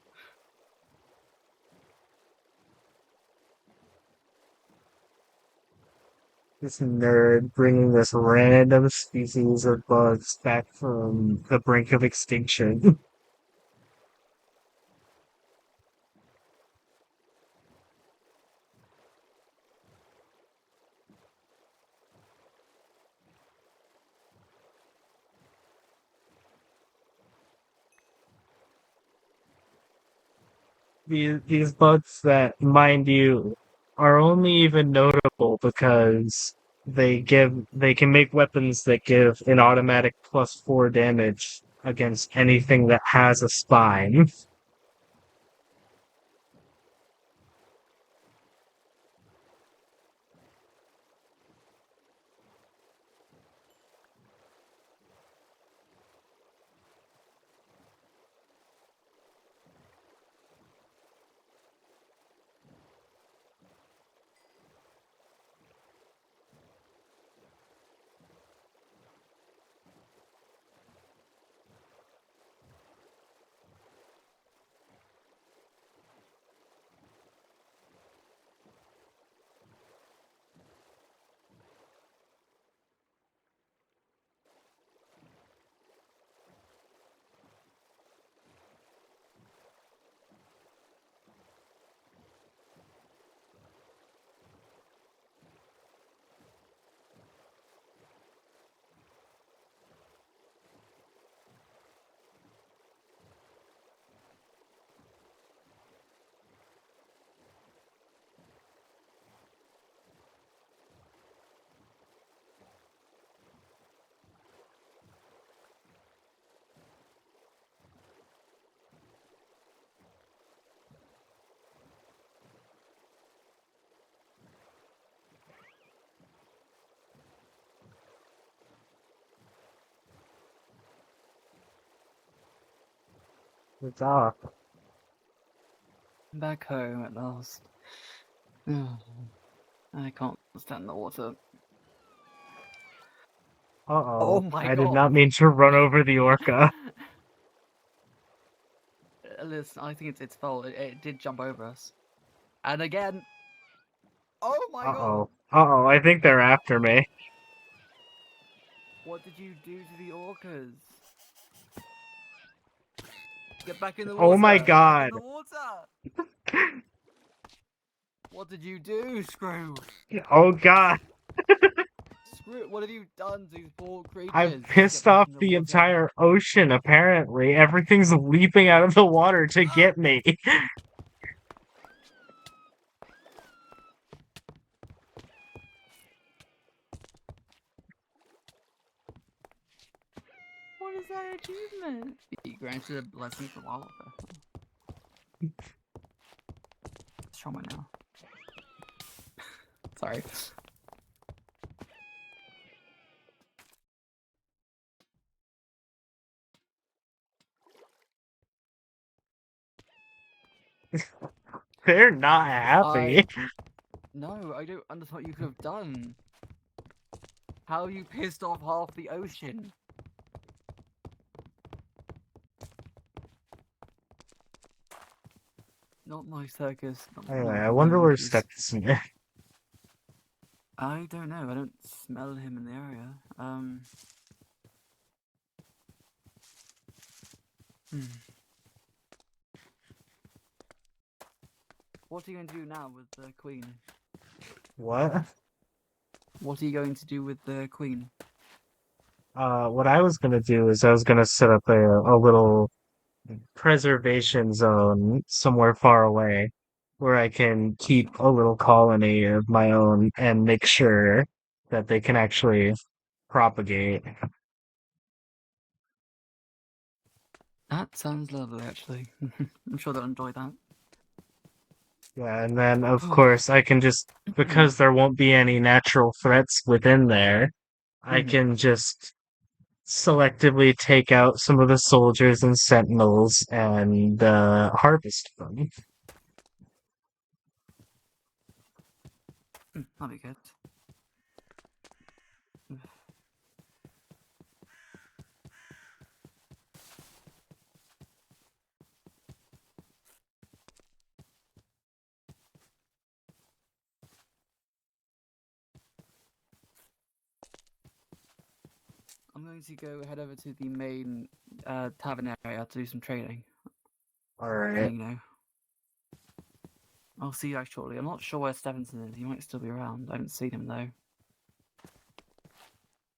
[SPEAKER 1] This nerd bringing this random species of bugs back from the brink of extinction. These bugs that, mind you, are only even notable because they can make weapons that give an automatic +4 damage against anything that has a spine. It's off.
[SPEAKER 3] Back home at last. I can't stand the water.
[SPEAKER 1] Uh-oh.
[SPEAKER 3] Oh my
[SPEAKER 1] I did
[SPEAKER 3] god.
[SPEAKER 1] not mean to run over the orca.
[SPEAKER 3] Listen, I think it's its fault. It did jump over us. And again. Oh my god.
[SPEAKER 1] Uh-oh. Uh-oh, I think they're after me.
[SPEAKER 3] What did you do to the orcas? Get back in the
[SPEAKER 1] Oh
[SPEAKER 3] water.
[SPEAKER 1] my
[SPEAKER 3] Get back
[SPEAKER 1] god.
[SPEAKER 3] in the water. What did you do, Screw?
[SPEAKER 1] Oh god.
[SPEAKER 3] Screw, what have you done to these poor
[SPEAKER 1] I've
[SPEAKER 3] creatures? Get
[SPEAKER 1] pissed
[SPEAKER 3] back
[SPEAKER 1] off
[SPEAKER 3] in the
[SPEAKER 1] the
[SPEAKER 3] water.
[SPEAKER 1] entire ocean, apparently. Everything's leaping out of the water to get me.
[SPEAKER 3] What is that achievement? You granted a blessing from Wildfire. Show me now. Sorry.
[SPEAKER 1] They're not happy.
[SPEAKER 3] No, I don't understand what you could have done. How you pissed off half the ocean? Not my circus.
[SPEAKER 1] Anyway,
[SPEAKER 3] Not
[SPEAKER 1] I
[SPEAKER 3] my
[SPEAKER 1] wonder where
[SPEAKER 3] monkeys.
[SPEAKER 1] Step is.
[SPEAKER 3] I don't know. I don't smell him in the area. Hmm. What are you going to do now with the queen?
[SPEAKER 1] What?
[SPEAKER 3] What are you going to do with the queen?
[SPEAKER 1] What I was gonna do is I was gonna set up a little preservation zone somewhere far away where I can keep a little colony of my own and make sure that they can actually propagate.
[SPEAKER 3] That sounds lovely, actually. I'm sure they'll enjoy that.
[SPEAKER 1] Yeah, and then of course I can just, because there won't be any natural threats within there, I can just selectively take out some of the soldiers and sentinels and harvest them.
[SPEAKER 3] That'll be good. I'm going to go head over to the main tavern area to do some trading.
[SPEAKER 1] Alright.
[SPEAKER 3] You know. I'll see you guys shortly. I'm not sure where Stevenson is. He might still be around. I haven't seen him though.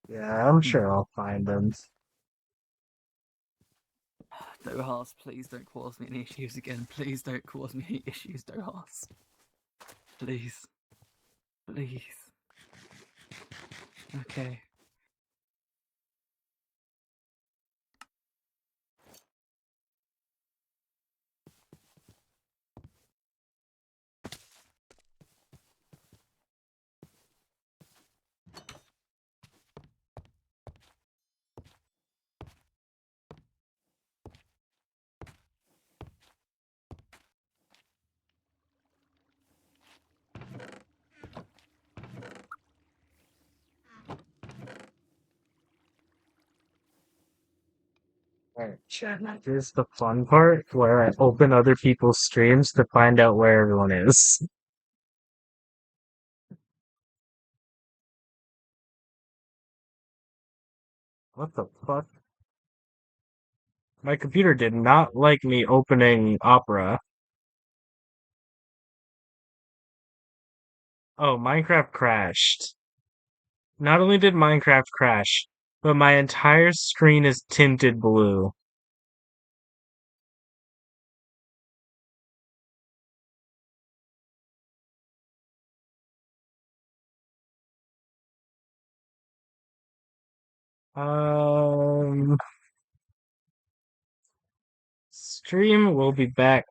[SPEAKER 1] Yeah, I'm sure I'll find them.
[SPEAKER 3] Dohas, please don't cause me any issues again. Please don't cause me any issues, Dohas. Please. Please. Okay.
[SPEAKER 1] Alright, here's the fun part where I open other people's streams to find out where everyone is. What the fuck? My computer did not like me opening Opera. Oh, Minecraft crashed. Not only did Minecraft crash, but my entire screen is tinted blue. Um, Stream will be back